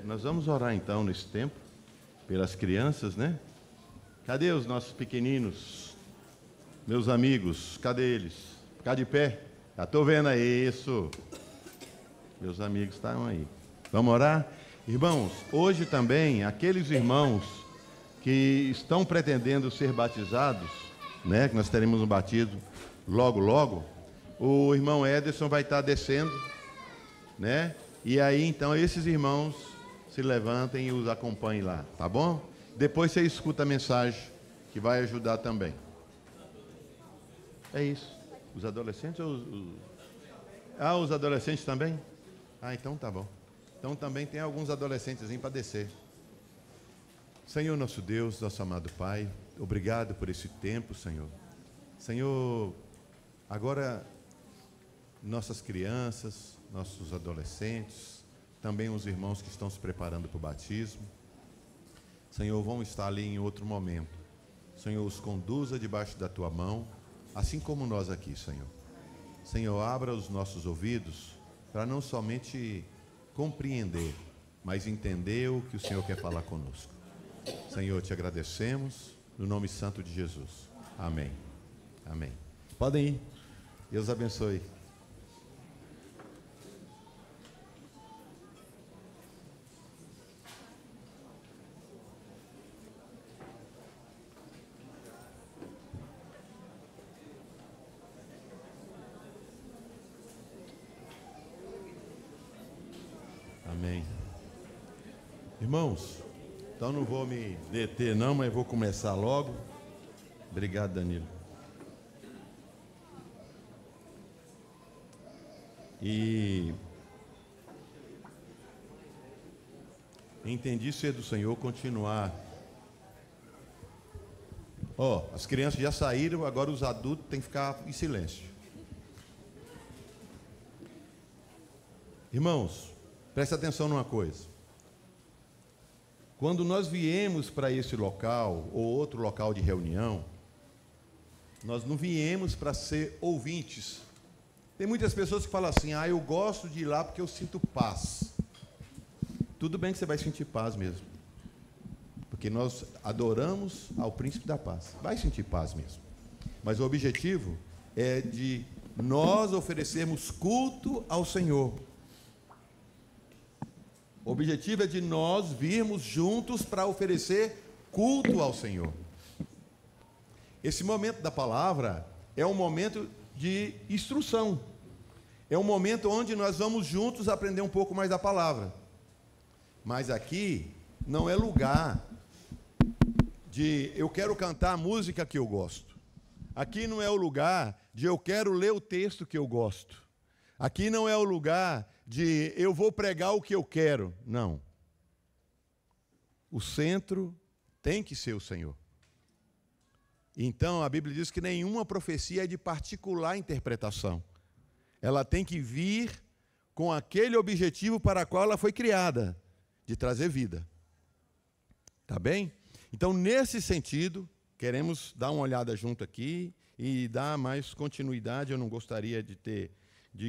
Nós vamos orar então nesse tempo, pelas crianças, né? Cadê os nossos pequeninos? Meus amigos, cadê eles? Ficar de pé? Já estou vendo aí, isso. Meus amigos estão aí. Vamos orar? Irmãos, hoje também, aqueles irmãos que estão pretendendo ser batizados, né? Que nós teremos um batismo logo, logo. O irmão Ederson vai estar descendo, né? E aí, então, esses irmãos se levantem e os acompanhem lá, tá bom? Depois você escuta a mensagem, que vai ajudar também. É isso. Os adolescentes ou os adolescentes também? Ah, então tá bom. Então também tem alguns adolescentes para descer. Senhor nosso Deus, nosso amado Pai, obrigado por esse tempo, Senhor. Senhor, agora nossas crianças, nossos adolescentes, também os irmãos que estão se preparando para o batismo, Senhor, vão estar ali em outro momento. Senhor, os conduza debaixo da Tua mão, assim como nós aqui, Senhor. Senhor, abra os nossos ouvidos para não somente compreender, mas entender o que o Senhor quer falar conosco. Senhor, te agradecemos, no nome santo de Jesus. Amém. Amém. Podem ir. Deus abençoe. Amém. Irmãos, então não vou me deter não, mas vou começar logo. Obrigado, Danilo. E entendi ser do Senhor continuar. As crianças já saíram, agora os adultos têm que ficar em silêncio. Irmãos, preste atenção numa coisa. Quando nós viemos para esse local, ou outro local de reunião, nós não viemos para ser ouvintes. Tem muitas pessoas que falam assim, eu gosto de ir lá porque eu sinto paz. Tudo bem que você vai sentir paz mesmo. Porque nós adoramos ao príncipe da paz. Vai sentir paz mesmo. Mas o objetivo é de nós oferecermos culto ao Senhor. O objetivo é de nós virmos juntos para oferecer culto ao Senhor. Esse momento da palavra é um momento de instrução. É um momento onde nós vamos juntos aprender um pouco mais da palavra. Mas aqui não é lugar de eu quero cantar a música que eu gosto. Aqui não é o lugar de eu quero ler o texto que eu gosto. Aqui não é o lugar de eu vou pregar o que eu quero. Não. O centro tem que ser o Senhor. Então, a Bíblia diz que nenhuma profecia é de particular interpretação. Ela tem que vir com aquele objetivo para o qual ela foi criada, de trazer vida. Tá bem? Então, nesse sentido, queremos dar uma olhada junto aqui e dar mais continuidade. Eu não gostaria de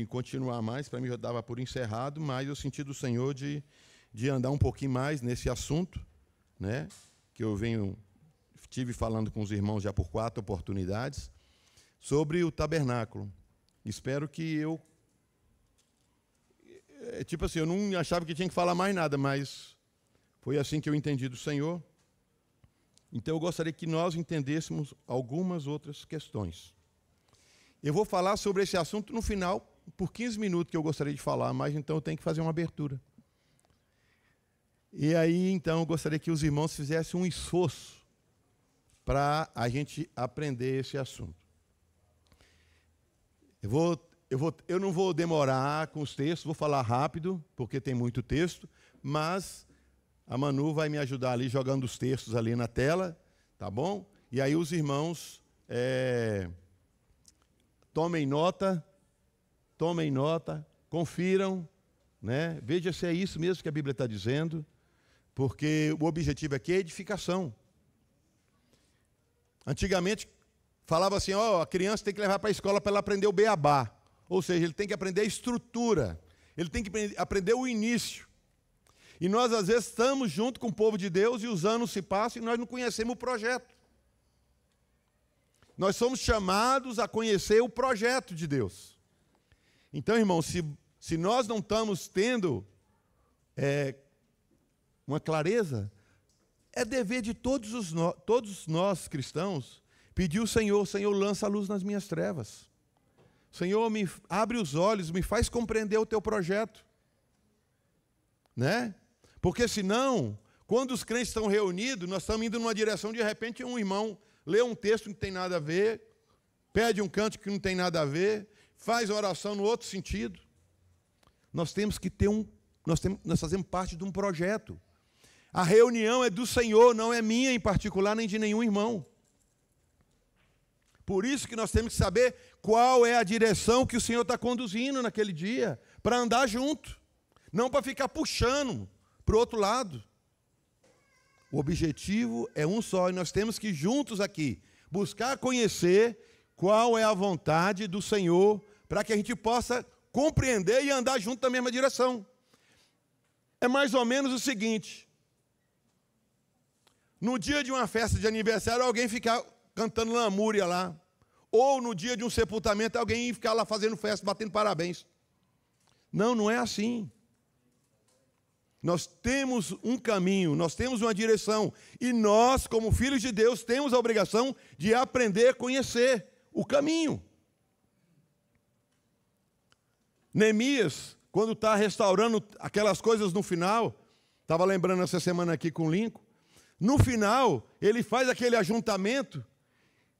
continuar mais, para mim já dava por encerrado, mas eu senti do Senhor de andar um pouquinho mais nesse assunto, né? Que eu tive falando com os irmãos já por 4 oportunidades, sobre o tabernáculo. Espero que eu... Tipo assim, eu não achava que tinha que falar mais nada, mas foi assim que eu entendi do Senhor. Então eu gostaria que nós entendêssemos algumas outras questões. Eu vou falar sobre esse assunto no final, por 15 minutos que eu gostaria de falar, mas então eu tenho que fazer uma abertura. E aí, então, eu gostaria que os irmãos fizessem um esforço para a gente aprender esse assunto. Eu não vou demorar com os textos, vou falar rápido, porque tem muito texto, mas a Manu vai me ajudar ali, jogando os textos ali na tela, tá bom? E aí os irmãos tomem nota, confiram, né? Veja se é isso mesmo que a Bíblia está dizendo, porque o objetivo aqui é edificação. Antigamente, falava assim, a criança tem que levar para a escola para ela aprender o beabá. Ou seja, ele tem que aprender a estrutura, ele tem que aprender o início. E nós, às vezes, estamos junto com o povo de Deus e os anos se passam e nós não conhecemos o projeto. Nós somos chamados a conhecer o projeto de Deus. Então, irmão, se nós não estamos tendo uma clareza, é dever de todos nós cristãos pedir ao Senhor: Senhor, lança a luz nas minhas trevas. Senhor, me abre os olhos, me faz compreender o teu projeto. Né? Porque senão, quando os crentes estão reunidos, nós estamos indo numa direção, de repente um irmão lê um texto que não tem nada a ver, pede um canto que não tem nada a ver, faz oração no outro sentido. Nós temos que ter nós fazemos parte de um projeto. A reunião é do Senhor, não é minha em particular, nem de nenhum irmão. Por isso que nós temos que saber qual é a direção que o Senhor está conduzindo naquele dia, para andar junto, não para ficar puxando para o outro lado. O objetivo é um só, e nós temos que juntos aqui buscar conhecer qual é a vontade do Senhor, para que a gente possa compreender e andar junto na mesma direção. É mais ou menos o seguinte: no dia de uma festa de aniversário, alguém ficar cantando lamúria lá, ou no dia de um sepultamento, alguém ficar lá fazendo festa, batendo parabéns. Não, não é assim. Nós temos um caminho, nós temos uma direção, e nós, como filhos de Deus, temos a obrigação de aprender a conhecer o caminho. Neemias, quando está restaurando aquelas coisas no final, estava lembrando essa semana aqui com o Lincoln, no final, ele faz aquele ajuntamento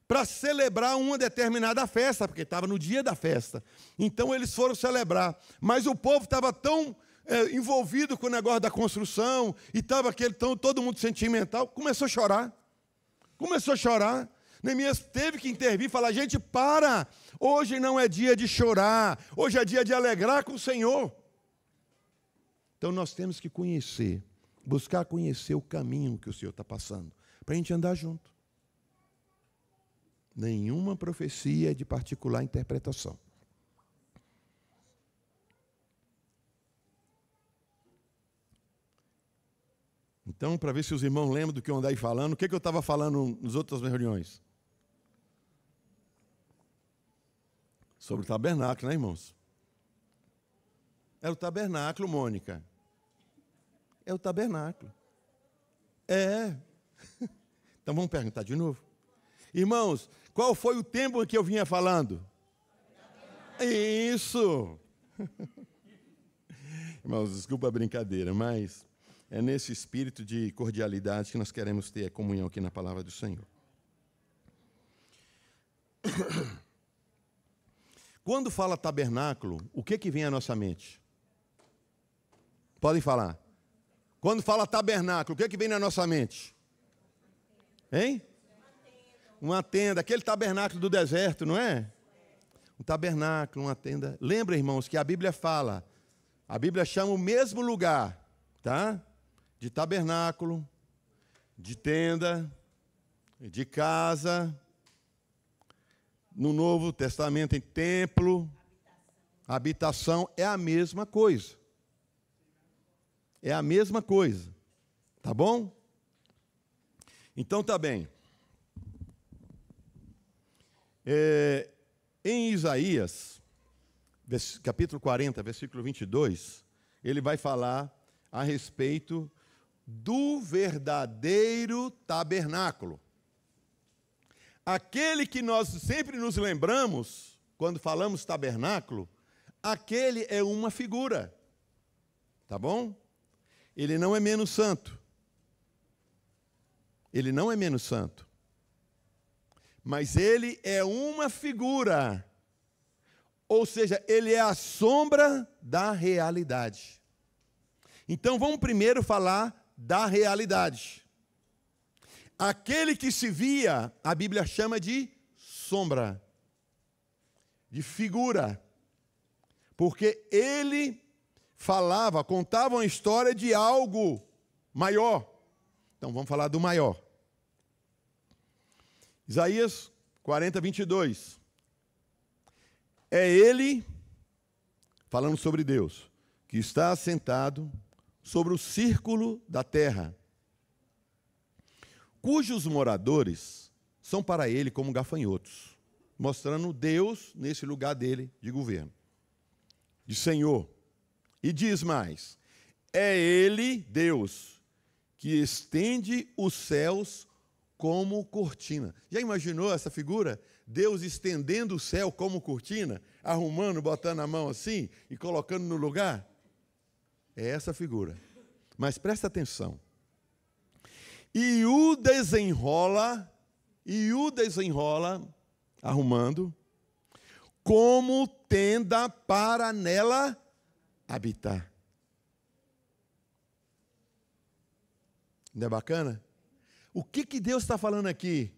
para celebrar uma determinada festa, porque estava no dia da festa. Então eles foram celebrar, mas o povo estava tão envolvido com o negócio da construção, e estava todo mundo sentimental, começou a chorar. Neemias teve que intervir e falar: gente, para, hoje não é dia de chorar, hoje é dia de alegrar com o Senhor. Então nós temos que buscar conhecer o caminho que o Senhor está passando, para a gente andar junto. Nenhuma profecia é de particular interpretação. Então, para ver se os irmãos lembram do que eu andei falando, o que eu estava falando nas outras reuniões? Sobre o tabernáculo, né, irmãos? É o tabernáculo, Mônica. É o tabernáculo. É. Então vamos perguntar de novo. Irmãos, qual foi o tempo em que eu vinha falando? Isso! Irmãos, desculpa a brincadeira, mas é nesse espírito de cordialidade que nós queremos ter a comunhão aqui na palavra do Senhor. Quando fala tabernáculo, o que vem à nossa mente? Podem falar. Quando fala tabernáculo, o que vem na nossa mente? Hein? Uma tenda, aquele tabernáculo do deserto, não é? Um tabernáculo, uma tenda. Lembra, irmãos, que a Bíblia fala, a Bíblia chama o mesmo lugar, tá? De tabernáculo, de tenda, de casa. No Novo Testamento, em templo, habitação, é a mesma coisa. É a mesma coisa. Tá bom? Então tá bem. Em Isaías, capítulo 40, versículo 22, ele vai falar a respeito do verdadeiro tabernáculo. Aquele que nós sempre nos lembramos, quando falamos tabernáculo, aquele é uma figura. Tá bom? Ele não é menos santo. Ele não é menos santo. Mas ele é uma figura. Ou seja, ele é a sombra da realidade. Então vamos primeiro falar da realidade. Aquele que se via, a Bíblia chama de sombra, de figura. Porque ele falava, contava uma história de algo maior. Então vamos falar do maior. Isaías 40, 22. É ele, falando sobre Deus, que está assentado sobre o círculo da terra, cujos moradores são para ele como gafanhotos, mostrando Deus nesse lugar dele de governo, de Senhor. E diz mais: é ele, Deus, que estende os céus como cortina. Já imaginou essa figura? Deus estendendo o céu como cortina, arrumando, botando a mão assim e colocando no lugar? É essa figura. Mas presta atenção. E o desenrola, arrumando, como tenda para nela habitar. Não é bacana? O que Deus está falando aqui?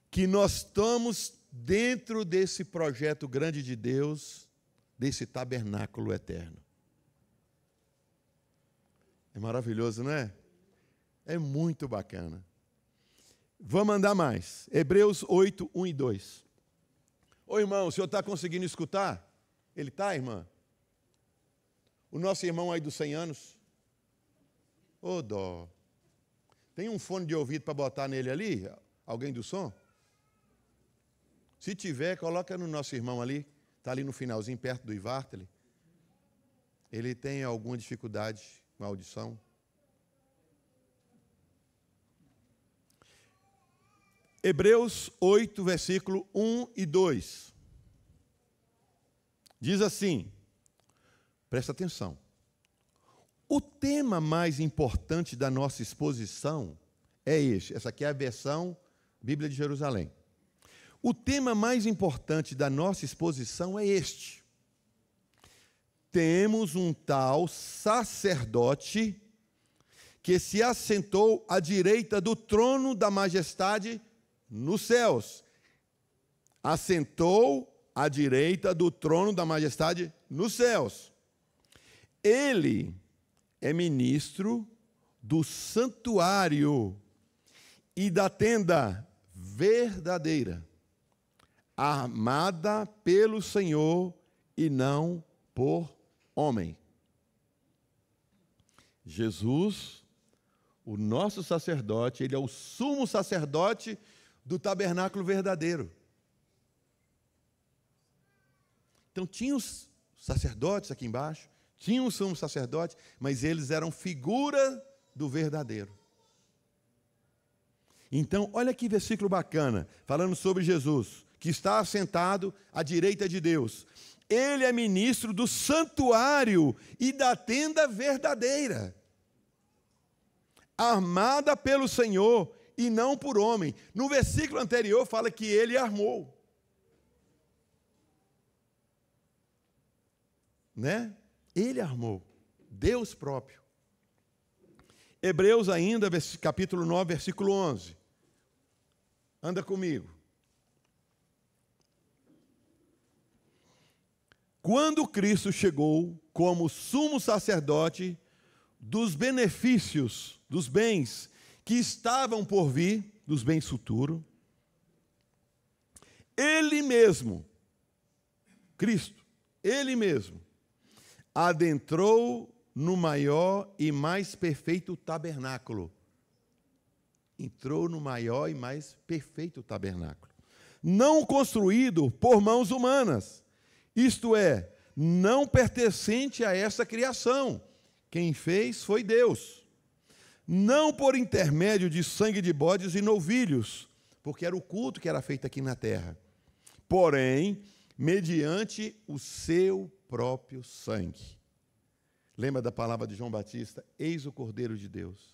Que nós estamos dentro desse projeto grande de Deus, desse tabernáculo eterno. É maravilhoso, não é? É muito bacana. Vamos andar mais. Hebreus 8, 1 e 2. Ô irmão, o senhor está conseguindo escutar? Ele está, irmã? O nosso irmão aí dos 100 anos? Ô dó. Tem um fone de ouvido para botar nele ali? Alguém do som? Se tiver, coloca no nosso irmão ali. Está ali no finalzinho, perto do Ivartele. Ele tem alguma dificuldade com a audição. Hebreus 8, versículo 1 e 2. Diz assim, presta atenção. O tema mais importante da nossa exposição é este. Essa aqui é a versão Bíblia de Jerusalém. O tema mais importante da nossa exposição é este. Temos um tal sacerdote que se assentou à direita do trono da majestade nos céus. Assentou à direita do trono da majestade nos céus. Ele é ministro do santuário e da tenda verdadeira, armada pelo Senhor e não por homem. Jesus, o nosso sacerdote, ele é o sumo sacerdote do tabernáculo verdadeiro. Então, tinha os sacerdotes aqui embaixo, tinha um sumo sacerdote, mas eles eram figura do verdadeiro. Então, olha que versículo bacana, falando sobre Jesus, que está assentado à direita de Deus. Ele é ministro do santuário e da tenda verdadeira, armada pelo Senhor e não por homem. No versículo anterior fala que ele armou. Né? Ele armou, Deus próprio. Hebreus ainda, capítulo 9, versículo 11. Anda comigo. Quando Cristo chegou como sumo sacerdote dos benefícios, dos bens que estavam por vir, dos bens futuros, ele mesmo, Cristo, ele mesmo, adentrou no maior e mais perfeito tabernáculo. Entrou no maior e mais perfeito tabernáculo. Não construído por mãos humanas, isto é, não pertencente a essa criação. Quem fez foi Deus. Não por intermédio de sangue de bodes e novilhos, porque era o culto que era feito aqui na terra. Porém, mediante o seu próprio sangue. Lembra da palavra de João Batista? Eis o Cordeiro de Deus.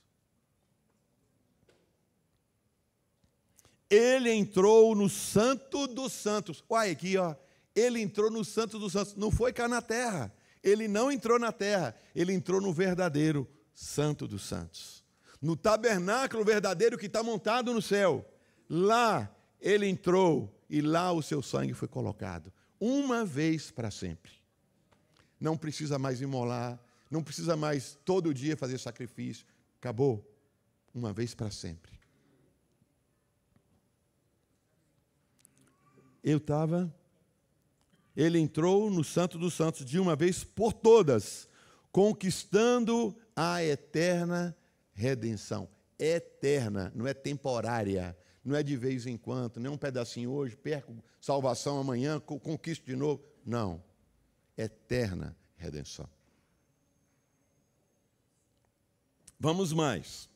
Ele entrou no Santo dos Santos. Olha aqui, ó. Ele entrou no Santo dos Santos. Não foi cá na terra. Ele não entrou na terra. Ele entrou no verdadeiro Santo dos Santos. No tabernáculo verdadeiro que está montado no céu. Lá ele entrou e lá o seu sangue foi colocado. Uma vez para sempre. Não precisa mais imolar. Não precisa mais todo dia fazer sacrifício. Acabou. Uma vez para sempre. Ele entrou no Santo dos Santos de uma vez por todas, conquistando a eterna redenção. Eterna, não é temporária, não é de vez em quando, não é um pedacinho hoje, perco salvação amanhã, conquisto de novo. Não, eterna redenção. Vamos mais.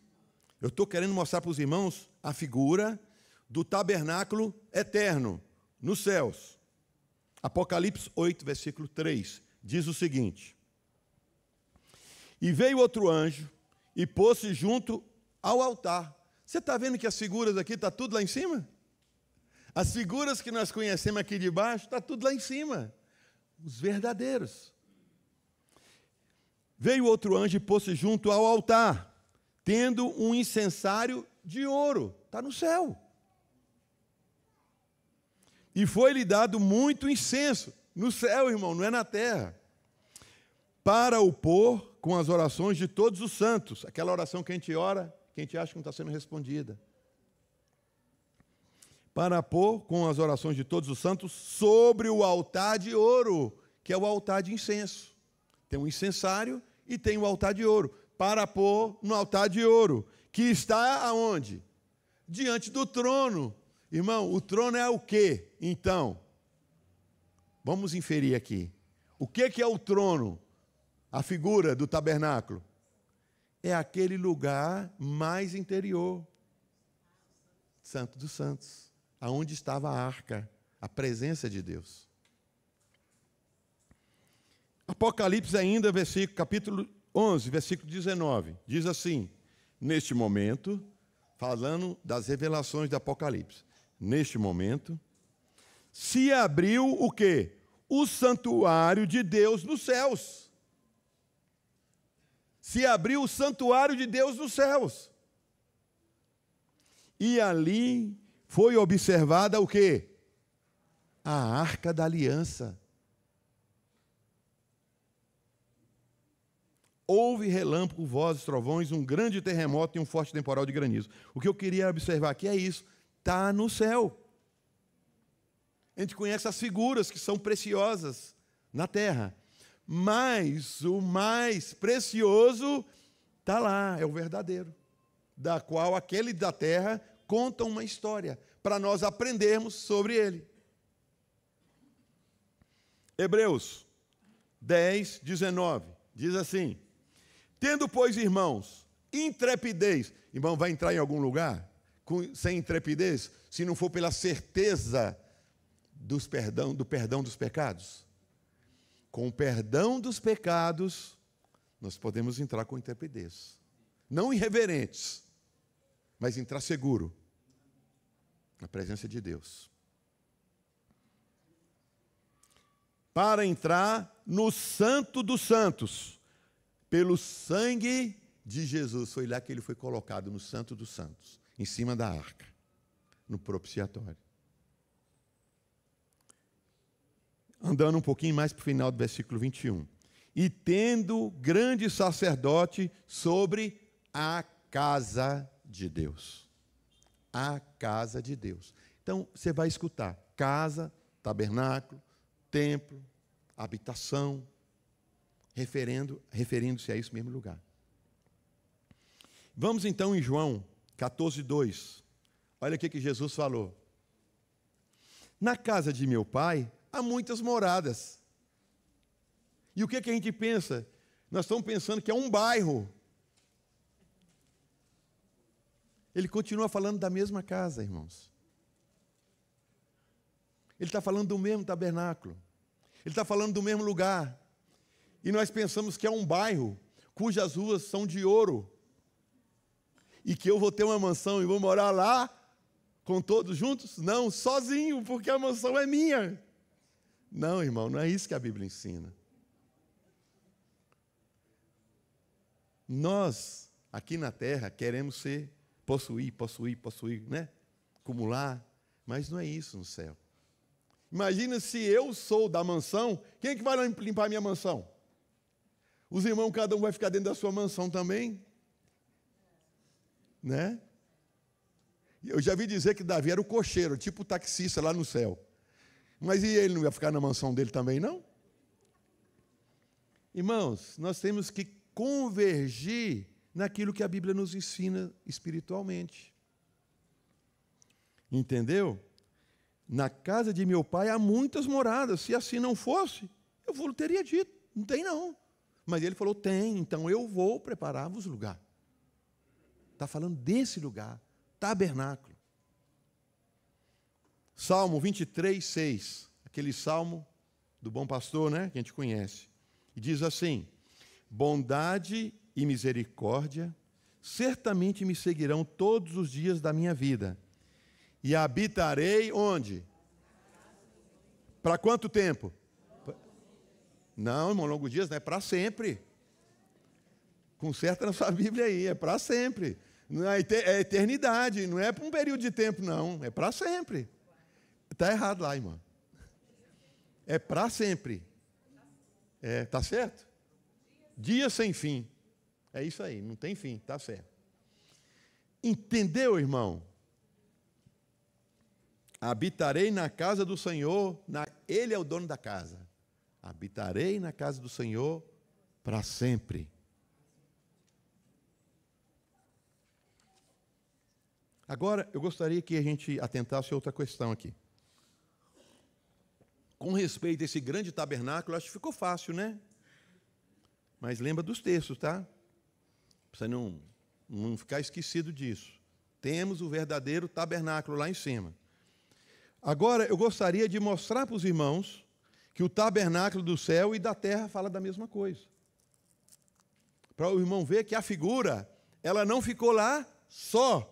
Eu estou querendo mostrar para os irmãos a figura do tabernáculo eterno nos céus. Apocalipse 8, versículo 3, diz o seguinte: e veio outro anjo e pôs-se junto ao altar. Você está vendo que as figuras aqui estão tudo lá em cima? As figuras que nós conhecemos aqui de baixo, está tudo lá em cima. Os verdadeiros. Veio outro anjo e pôs-se junto ao altar, tendo um incensário de ouro. Está no céu. E foi-lhe dado muito incenso. No céu, irmão, não é na terra. Para o pôr com as orações de todos os santos. Aquela oração que a gente ora, que a gente acha que não está sendo respondida. Para pôr com as orações de todos os santos sobre o altar de ouro, que é o altar de incenso. Tem um incensário e tem o altar de ouro. Para pôr no altar de ouro, que está aonde? Diante do trono. Irmão, o trono é o quê, então? Vamos inferir aqui. O que é o trono? A figura do tabernáculo. É aquele lugar mais interior. Santo dos Santos. Aonde estava a arca, a presença de Deus. Apocalipse ainda, capítulo 11, versículo 19. Diz assim: neste momento, falando das revelações do Apocalipse. Neste momento, se abriu o quê? O santuário de Deus nos céus. Se abriu o santuário de Deus nos céus. E ali foi observada o quê? A arca da aliança. Houve relâmpago, vozes, trovões, um grande terremoto e um forte temporal de granizo. O que eu queria observar aqui é isso. Está no céu. A gente conhece as figuras que são preciosas na terra. Mas o mais precioso está lá, é o verdadeiro. Da qual aquele da terra conta uma história, para nós aprendermos sobre ele. Hebreus 10, 19, diz assim: tendo, pois, irmãos, intrepidez. Irmão, vai entrar em algum lugar sem intrepidez, se não for pela certeza do perdão dos pecados? Com o perdão dos pecados, nós podemos entrar com intrepidez. Não irreverentes, mas entrar seguro na presença de Deus. Para entrar no Santo dos Santos, pelo sangue de Jesus. Foi lá que ele foi colocado, no Santo dos Santos, em cima da arca, no propiciatório. Andando um pouquinho mais para o final do versículo 21. E tendo grande sacerdote sobre a casa de Deus. A casa de Deus. Então, você vai escutar casa, tabernáculo, templo, habitação, referindo-se a esse mesmo lugar. Vamos então em João 14, 2. Olha o que Jesus falou. Na casa de meu pai há muitas moradas. E o que a gente pensa? Nós estamos pensando que é um bairro. Ele continua falando da mesma casa, irmãos. Ele está falando do mesmo tabernáculo. Ele está falando do mesmo lugar. E nós pensamos que é um bairro cujas ruas são de ouro. E que eu vou ter uma mansão e vou morar lá com todos juntos? Não, sozinho, porque a mansão é minha. Não, irmão, não é isso que a Bíblia ensina. Nós, aqui na terra, queremos possuir, né? Acumular, mas não é isso no céu. Imagina se eu sou da mansão, quem é que vai limpar a minha mansão? Os irmãos, cada um vai ficar dentro da sua mansão também, né? Eu já vi dizer que Davi era o cocheiro, tipo o taxista lá no céu. Mas e ele não ia ficar na mansão dele também, não? Irmãos, nós temos que convergir naquilo que a Bíblia nos ensina espiritualmente. Entendeu? Na casa de meu pai há muitas moradas. Se assim não fosse, eu teria dito. Não tem, não. Mas ele falou, tem. Então eu vou preparar-vos lugar. Está falando desse lugar. Tabernáculo. Salmo 23, 6. Aquele salmo do bom pastor, né? Que a gente conhece. E diz assim, bondade e misericórdia certamente me seguirão todos os dias da minha vida. E habitarei onde? Para quanto tempo? Não, irmão, longos dias não é para sempre. Conserta na sua Bíblia aí, é para sempre. Não é eternidade, não é para um período de tempo, não. É para sempre. Está errado lá, irmão. É para sempre. Tá certo? Dia sem fim. É isso aí, não tem fim, tá certo. Entendeu, irmão? Habitarei na casa do Senhor, Ele é o dono da casa. Habitarei na casa do Senhor para sempre. Agora, eu gostaria que a gente atentasse a outra questão aqui. Com respeito a esse grande tabernáculo, acho que ficou fácil, né? Mas lembra dos textos, tá? Para você não ficar esquecido disso. Temos o verdadeiro tabernáculo lá em cima. Agora, eu gostaria de mostrar para os irmãos que o tabernáculo do céu e da terra fala da mesma coisa. Para o irmão ver que a figura, ela não ficou lá só.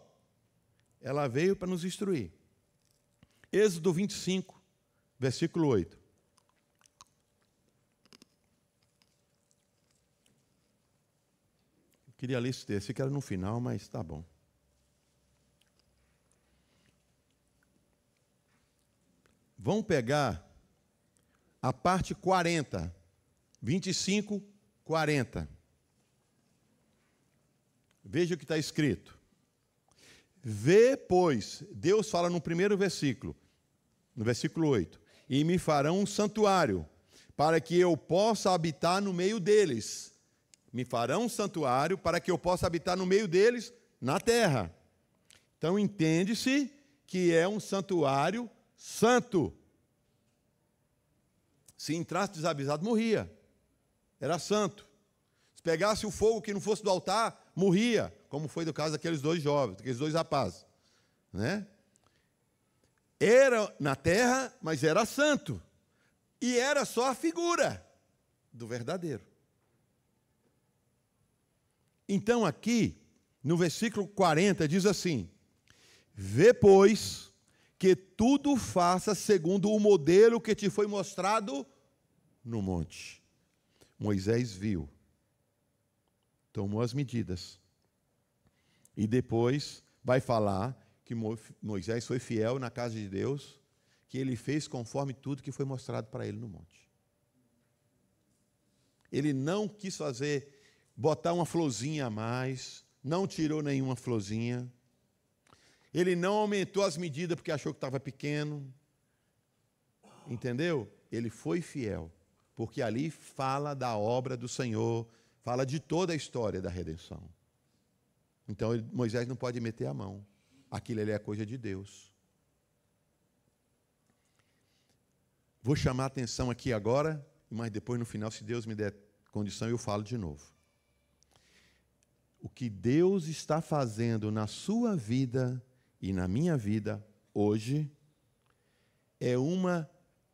Ela veio para nos instruir. Êxodo 25, versículo 8. Eu queria ler esse texto, que era no final, mas está bom. Vamos pegar a parte 40, 25, 40. Veja o que está escrito. Vê, pois, Deus fala no primeiro versículo, no versículo 8, e me farão um santuário, para que eu possa habitar no meio deles. Me farão um santuário, para que eu possa habitar no meio deles, na terra. Então, entende-se que é um santuário santo. Se entrasse desavisado, morria. Era santo. Se pegasse o fogo que não fosse do altar, morria, como foi do caso daqueles dois jovens, daqueles dois rapazes, né? Era na terra, mas era santo. E era só a figura do verdadeiro. Então aqui, no versículo 40, diz assim, vê, pois, que tudo faça segundo o modelo que te foi mostrado no monte. Moisés viu, tomou as medidas. E depois vai falar que Moisés foi fiel na casa de Deus, que ele fez conforme tudo que foi mostrado para ele no monte. Ele não quis botar uma florzinha a mais, não tirou nenhuma florzinha. Ele não aumentou as medidas porque achou que estava pequeno. Entendeu? Ele foi fiel, porque ali fala da obra do Senhor, fala de toda a história da redenção. Então, Moisés não pode meter a mão. Aquilo ali é coisa de Deus. Vou chamar a atenção aqui agora, mas depois, no final, se Deus me der condição, eu falo de novo. O que Deus está fazendo na sua vida e na minha vida hoje é uma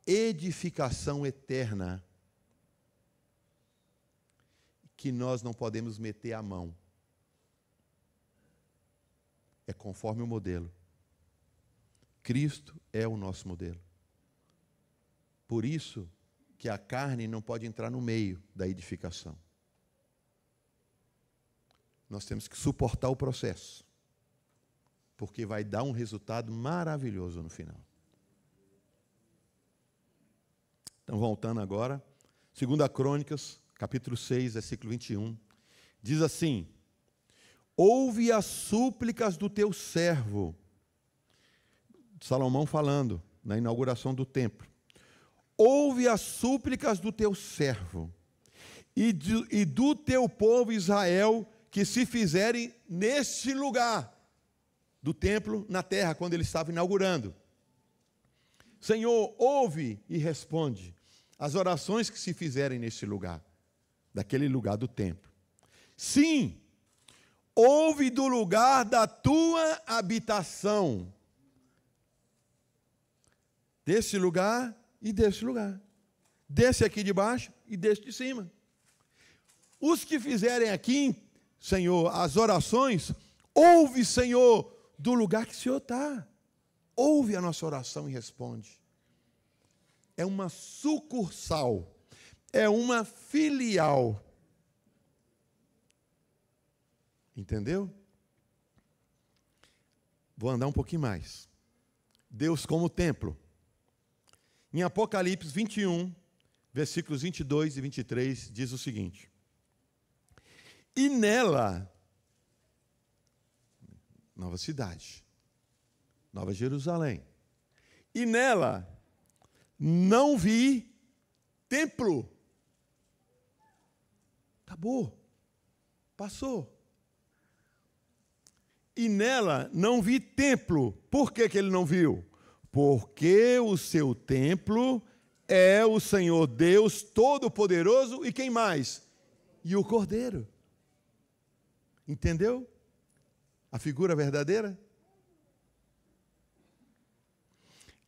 edificação eterna que nós não podemos meter a mão. É conforme o modelo. Cristo é o nosso modelo. Por isso que a carne não pode entrar no meio da edificação. Nós temos que suportar o processo, porque vai dar um resultado maravilhoso no final. Então, voltando agora, 2 Crônicas, capítulo 6, versículo 21, diz assim, ouve as súplicas do teu servo, Salomão falando na inauguração do templo, ouve as súplicas do teu servo, e do teu povo Israel, que se fizerem neste lugar do templo na terra, quando ele estava inaugurando. Senhor, ouve e responde as orações que se fizerem neste lugar, daquele lugar do templo. Sim, ouve do lugar da tua habitação, desse lugar e desse lugar, desse aqui de baixo e desse de cima. Os que fizerem aqui, Senhor, as orações, ouve, Senhor, do lugar que o Senhor está. Ouve a nossa oração e responde. É uma sucursal, é uma filial. Entendeu? Vou andar um pouquinho mais. Deus como templo. Em Apocalipse 21, versículos 22 e 23, diz o seguinte: e nela, nova cidade, Nova Jerusalém, e nela não vi templo. Acabou, passou. E nela não vi templo. Por que ele não viu? Porque o seu templo é o Senhor Deus Todo-Poderoso e quem mais? E o Cordeiro. Entendeu? A figura verdadeira?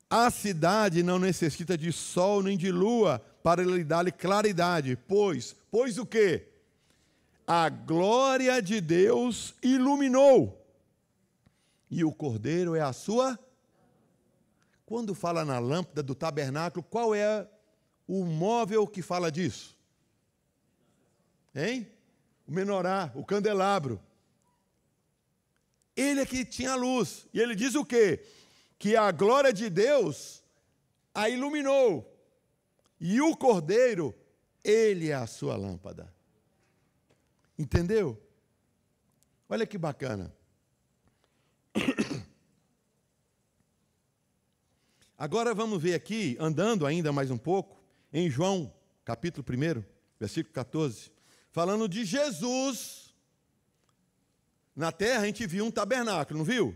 A cidade não necessita de sol nem de lua para lhe dar claridade, pois o quê? A glória de Deus iluminou, e o Cordeiro é a sua. Quando fala na lâmpada do tabernáculo, qual é o móvel que fala disso? Hein? O menorá, o candelabro. Ele é que tinha a luz. E ele diz o quê? Que a glória de Deus a iluminou. E o Cordeiro, ele é a sua lâmpada. Entendeu? Olha que bacana. Agora vamos ver aqui, andando ainda mais um pouco, em João, capítulo 1, versículo 14, falando de Jesus. Na terra a gente viu um tabernáculo, não viu?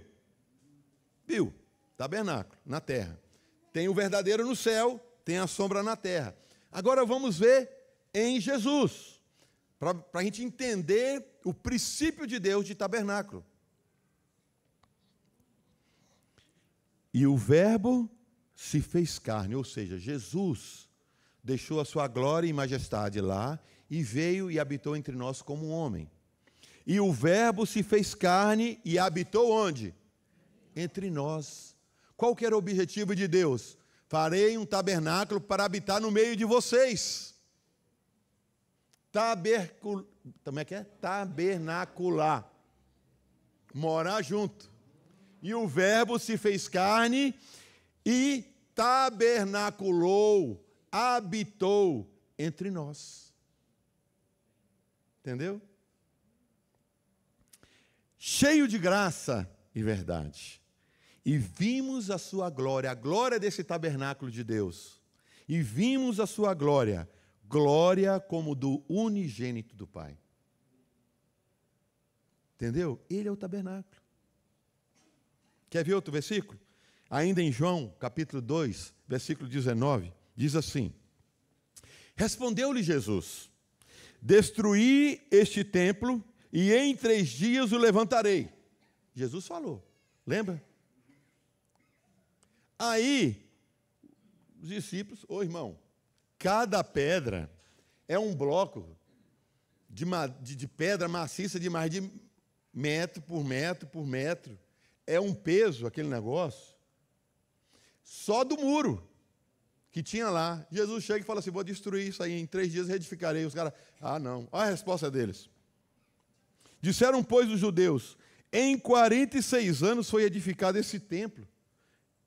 Viu? Tabernáculo, na terra. Tem o verdadeiro no céu, tem a sombra na terra. Agora vamos ver em Jesus, para a gente entender o princípio de Deus de tabernáculo. E o Verbo se fez carne, ou seja, Jesus deixou a sua glória e majestade lá e veio e habitou entre nós como um homem. E o Verbo se fez carne e habitou onde? Entre nós. Qual que era o objetivo de Deus? Farei um tabernáculo para habitar no meio de vocês. Como é que é? Tabernacular. Morar junto. E o Verbo se fez carne e tabernaculou, habitou entre nós. Entendeu? Cheio de graça e verdade. E vimos a sua glória, a glória desse tabernáculo de Deus. E vimos a sua glória, glória como do unigênito do Pai. Entendeu? Ele é o tabernáculo. Quer ver outro versículo? Ainda em João, capítulo 2, versículo 19, diz assim: respondeu-lhe Jesus: destruí este templo e em 3 dias o levantarei. Jesus falou, lembra? Aí, os discípulos, irmão, cada pedra é um bloco de pedra maciça de mais de metro por metro por metro. É um peso, aquele negócio, só do muro que tinha lá. Jesus chega e fala assim: vou destruir isso aí, em 3 dias reedificarei. Os caras, não. Olha a resposta deles. Disseram, pois, os judeus: em 46 anos foi edificado esse templo.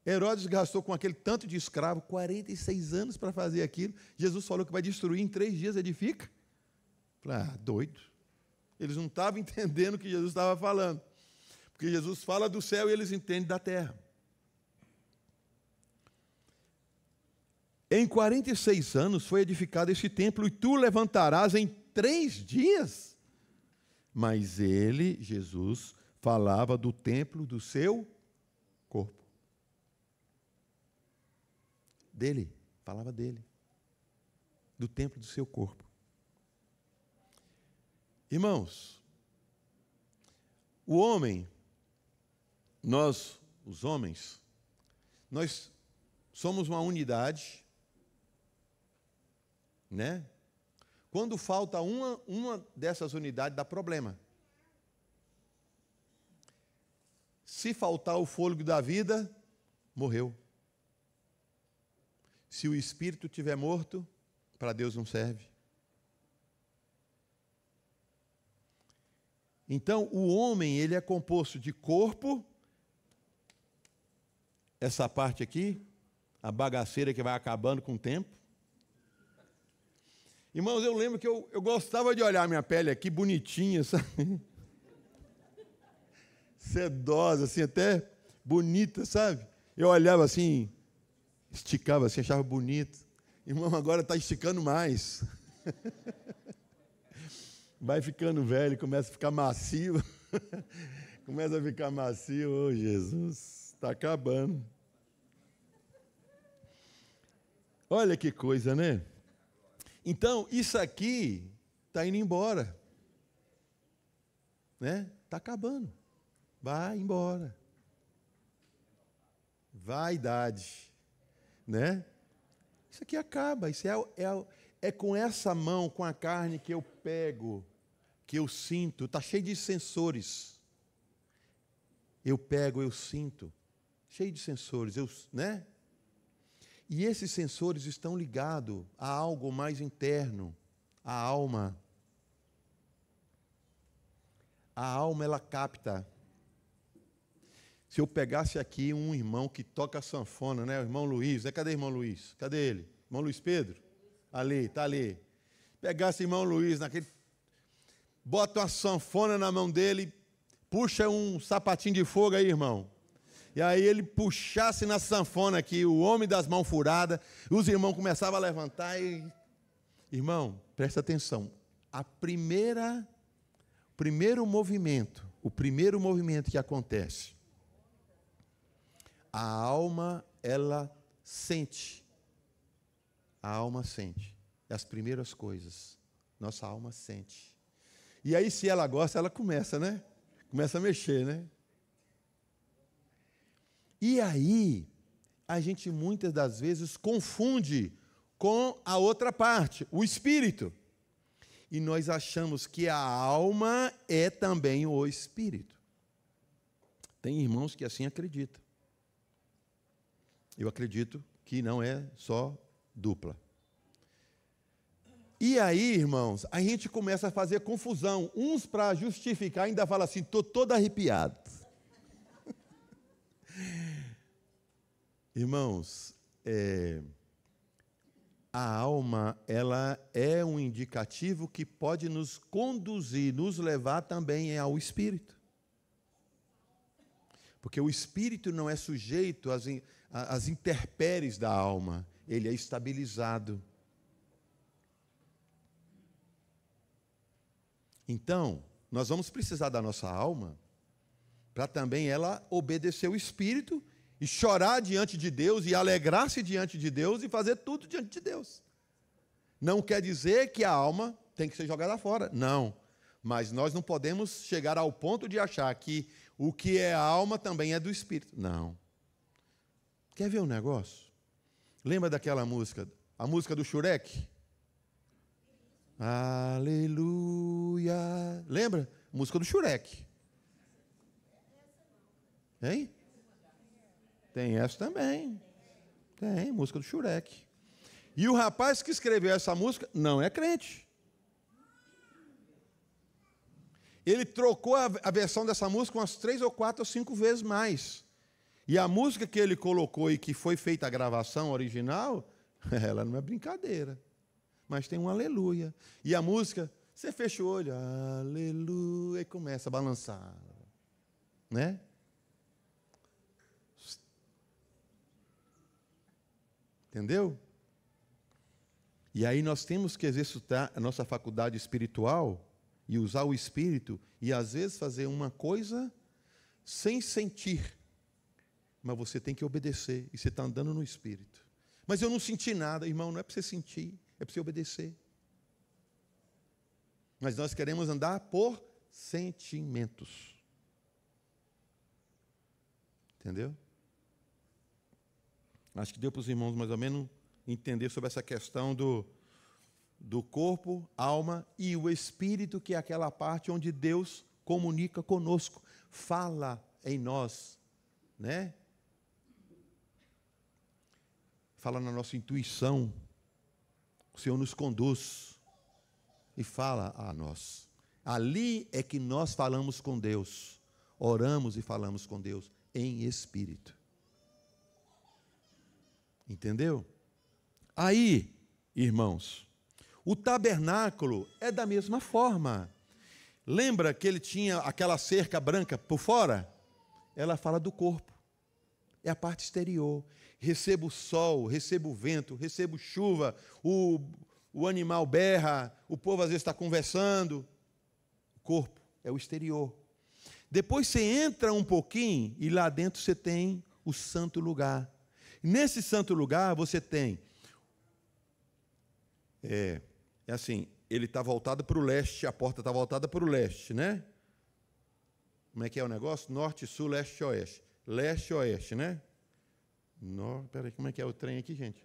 Herodes gastou com aquele tanto de escravo 46 anos para fazer aquilo. Jesus falou que vai destruir em 3 dias, edifica. Falei, doido. Eles não estavam entendendo o que Jesus estava falando. Porque Jesus fala do céu e eles entendem da terra. Em 46 anos foi edificado esse templo, e tu levantarás em 3 dias. Mas ele, Jesus, falava do templo do seu corpo. Dele, falava dele. Do templo do seu corpo. Irmãos, o homem, nós, os homens, nós somos uma unidade, né? Quando falta uma dessas unidades, dá problema. Se faltar o fôlego da vida, morreu. Se o espírito estiver morto, para Deus não serve. Então, o homem, ele é composto de corpo, essa parte aqui, a bagaceira que vai acabando com o tempo. Irmãos, eu lembro que eu gostava de olhar a minha pele aqui, bonitinha, sabe? Sedosa, assim, até bonita, sabe? Eu olhava assim, esticava assim, achava bonito. Irmão, agora está esticando mais. Vai ficando velho, começa a ficar macio. Começa a ficar macio, oh Jesus, está acabando. Olha que coisa, né? Então, isso aqui está indo embora. Né? Está acabando. Vai embora. Vaidade. Né? Isso aqui acaba. Isso é com essa mão, com a carne que eu pego, que eu sinto. Está cheio de sensores. Eu pego, eu sinto. Cheio de sensores. Né? E esses sensores estão ligados a algo mais interno, a alma. A alma, ela capta. Se eu pegasse aqui um irmão que toca sanfona, né? O irmão Luiz, cadê o irmão Luiz? Cadê ele? Irmão Luiz Pedro? Ali, está ali. Pegasse o irmão Luiz, bota uma sanfona na mão dele, puxa um sapatinho de fogo aí, irmão. E aí ele puxasse na sanfona aqui, o homem das mãos furadas, os irmãos começavam a levantar e... Irmão, presta atenção. O primeiro movimento que acontece, a alma, ela sente. A alma sente. É as primeiras coisas. Nossa alma sente. E aí, se ela gosta, ela começa, né? Começa a mexer, né? E aí, a gente muitas das vezes confunde com a outra parte, o espírito. E nós achamos que a alma é também o espírito. Tem irmãos que assim acreditam. Eu acredito que não é só dupla. E aí, irmãos, a gente começa a fazer confusão. Uns, para justificar, ainda falam assim, estou todo arrepiado. Irmãos, a alma, ela é um indicativo que pode nos conduzir, nos levar também ao espírito. Porque o espírito não é sujeito às intempéries da alma, ele é estabilizado. Então, nós vamos precisar da nossa alma para também ela obedecer o espírito e chorar diante de Deus, e alegrar-se diante de Deus, e fazer tudo diante de Deus. Não quer dizer que a alma tem que ser jogada fora, não. Mas nós não podemos chegar ao ponto de achar que o que é a alma também é do espírito. Não. Quer ver um negócio? Lembra daquela música, a música do Shurek? Aleluia. Lembra? Música do Shurek. Hein? Tem essa também. Tem, música do Shurek. E o rapaz que escreveu essa música não é crente. Ele trocou a versão dessa música umas 3 ou 4 ou 5 vezes mais. E a música que ele colocou e que foi feita a gravação original, ela não é brincadeira. Mas tem um aleluia. E a música, você fecha o olho, aleluia, e começa a balançar. Né? Entendeu? E aí nós temos que exercitar a nossa faculdade espiritual e usar o Espírito, e às vezes fazer uma coisa sem sentir, mas você tem que obedecer, e você está andando no Espírito. Mas eu não senti nada, irmão, não é para você sentir, é para você obedecer. Mas nós queremos andar por sentimentos. Entendeu? Acho que deu para os irmãos mais ou menos entender sobre essa questão do corpo, alma e o espírito, que é aquela parte onde Deus comunica conosco, fala em nós, né? Fala na nossa intuição, o Senhor nos conduz e fala a nós. Ali é que nós falamos com Deus, oramos e falamos com Deus em espírito. Entendeu? Aí, irmãos, o tabernáculo é da mesma forma. Lembra que ele tinha aquela cerca branca por fora? Ela fala do corpo. É a parte exterior. Recebo o sol, recebo o vento, recebo chuva, o animal berra, o povo às vezes está conversando. O corpo é o exterior. Depois você entra um pouquinho e lá dentro você tem o santo lugar. Nesse santo lugar você tem... É assim, ele está voltado para o leste, a porta está voltada para o leste, né? Como é que é o negócio? Norte, sul, leste, oeste. Leste, oeste, né? Peraí, como é que é o trem aqui, gente?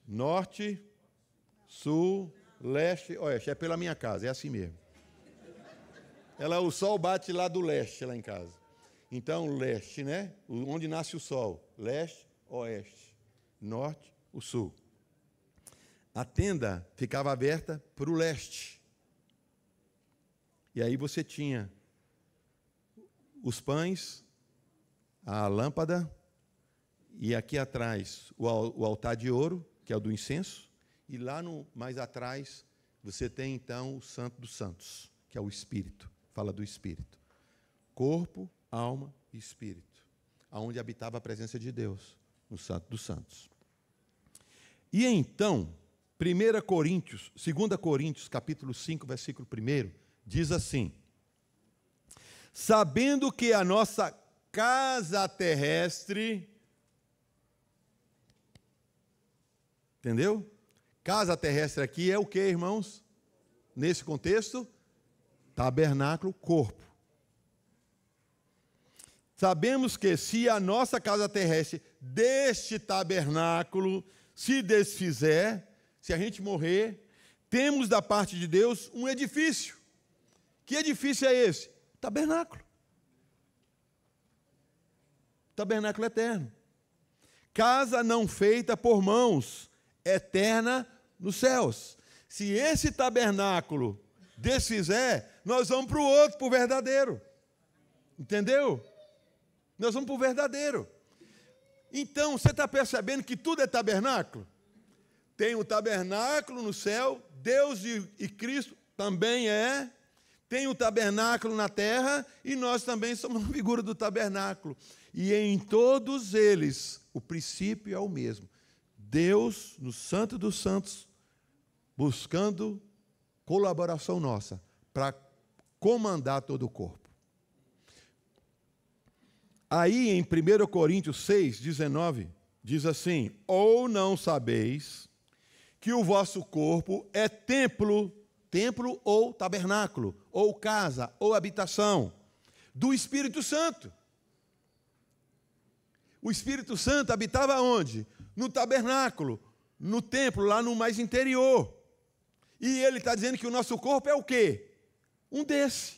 Norte, sul, leste, oeste. É pela minha casa, é assim mesmo. O sol bate lá do leste, lá em casa. Então, leste, né? Onde nasce o sol. Leste, oeste. Norte, o sul. A tenda ficava aberta para o leste. E aí você tinha os pães, a lâmpada, e aqui atrás o altar de ouro, que é o do incenso, e lá mais atrás você tem então o Santo dos Santos, que é o Espírito, fala do Espírito. Corpo, alma e Espírito, aonde habitava a presença de Deus, no Santo dos Santos. E então, 2 Coríntios, capítulo 5, versículo 1, diz assim: sabendo que a nossa casa terrestre, entendeu? Casa terrestre aqui é o que, irmãos? Nesse contexto, tabernáculo, corpo. Sabemos que se a nossa casa terrestre deste tabernáculo se desfizer, se a gente morrer, temos da parte de Deus um edifício. Que edifício é esse? Tabernáculo. Tabernáculo eterno. Casa não feita por mãos, eterna nos céus. Se esse tabernáculo desfizer, nós vamos para o outro, para o verdadeiro. Entendeu? Nós vamos para o verdadeiro. Então, você está percebendo que tudo é tabernáculo? Tem o tabernáculo no céu, Deus e Cristo também é. Tem o tabernáculo na terra e nós também somos uma figura do tabernáculo. E em todos eles, o princípio é o mesmo. Deus, no Santo dos Santos, buscando colaboração nossa para comandar todo o corpo. Aí em 1 Coríntios 6, 19, diz assim: ou não sabeis que o vosso corpo é templo ou tabernáculo, ou casa, ou habitação do Espírito Santo. O Espírito Santo habitava onde? No tabernáculo, no templo, lá no mais interior. E ele está dizendo que o nosso corpo é o quê? Um desse.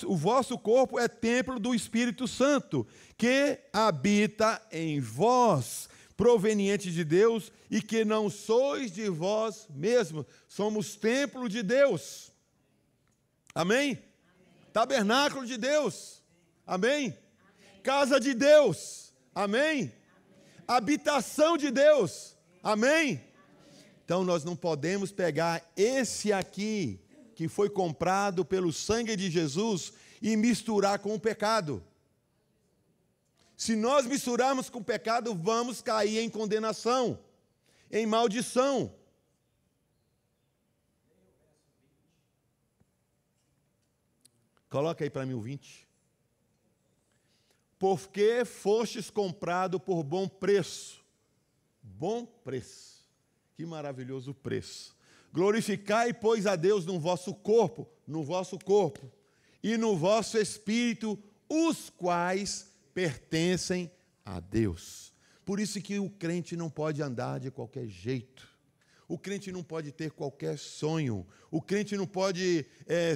O vosso corpo é templo do Espírito Santo, que habita em vós, proveniente de Deus, e que não sois de vós mesmos, somos templo de Deus. Amém? Amém. Tabernáculo de Deus. Amém? Amém. Casa de Deus. Amém? Amém. Habitação de Deus. Amém? Amém? Então nós não podemos pegar esse aqui, que foi comprado pelo sangue de Jesus, e misturar com o pecado. Se nós misturarmos com o pecado, vamos cair em condenação, em maldição. Coloca aí para mim o 20. Porque fostes comprado por bom preço. Bom preço. Que maravilhoso preço. Glorificai, pois, a Deus no vosso corpo, e no vosso espírito, os quais pertencem a Deus. Por isso que o crente não pode andar de qualquer jeito. O crente não pode ter qualquer sonho. O crente não pode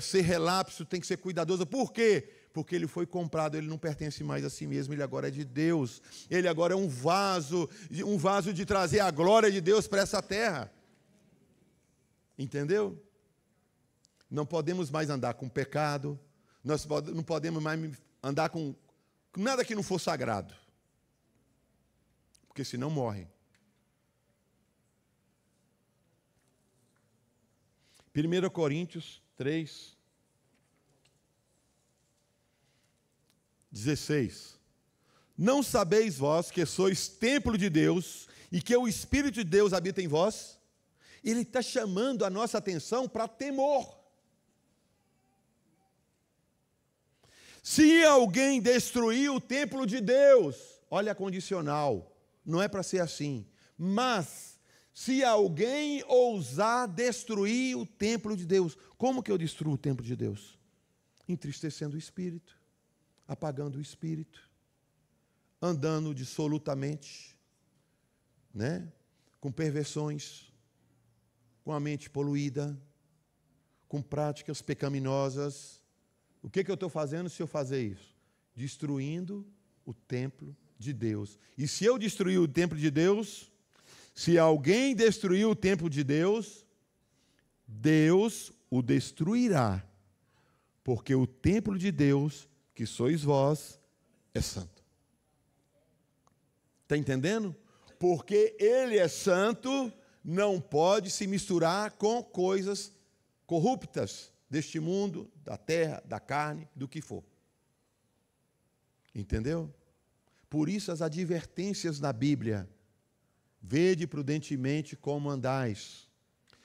ser relapso, tem que ser cuidadoso. Por quê? Porque ele foi comprado, ele não pertence mais a si mesmo, ele agora é de Deus. Ele agora é um vaso de trazer a glória de Deus para essa terra. Entendeu? Não podemos mais andar com pecado, nós não podemos mais andar com nada que não for sagrado. Porque senão morrem. 1 Coríntios 3, 16. Não sabeis vós que sois templo de Deus e que o Espírito de Deus habita em vós? Ele está chamando a nossa atenção para temor. Se alguém destruir o templo de Deus, olha a condicional, não é para ser assim, mas se alguém ousar destruir o templo de Deus, como que eu destruo o templo de Deus? Entristecendo o Espírito, apagando o Espírito, andando dissolutamente, com perversões, com a mente poluída, com práticas pecaminosas. O que eu estou fazendo se eu fazer isso? Destruindo o templo de Deus. E se eu destruir o templo de Deus, se alguém destruir o templo de Deus, Deus o destruirá, porque o templo de Deus, que sois vós, é santo. Está entendendo? Porque Ele é santo, não pode se misturar com coisas corruptas deste mundo, da terra, da carne, do que for. Entendeu? Por isso as advertências na Bíblia: vede prudentemente como andais,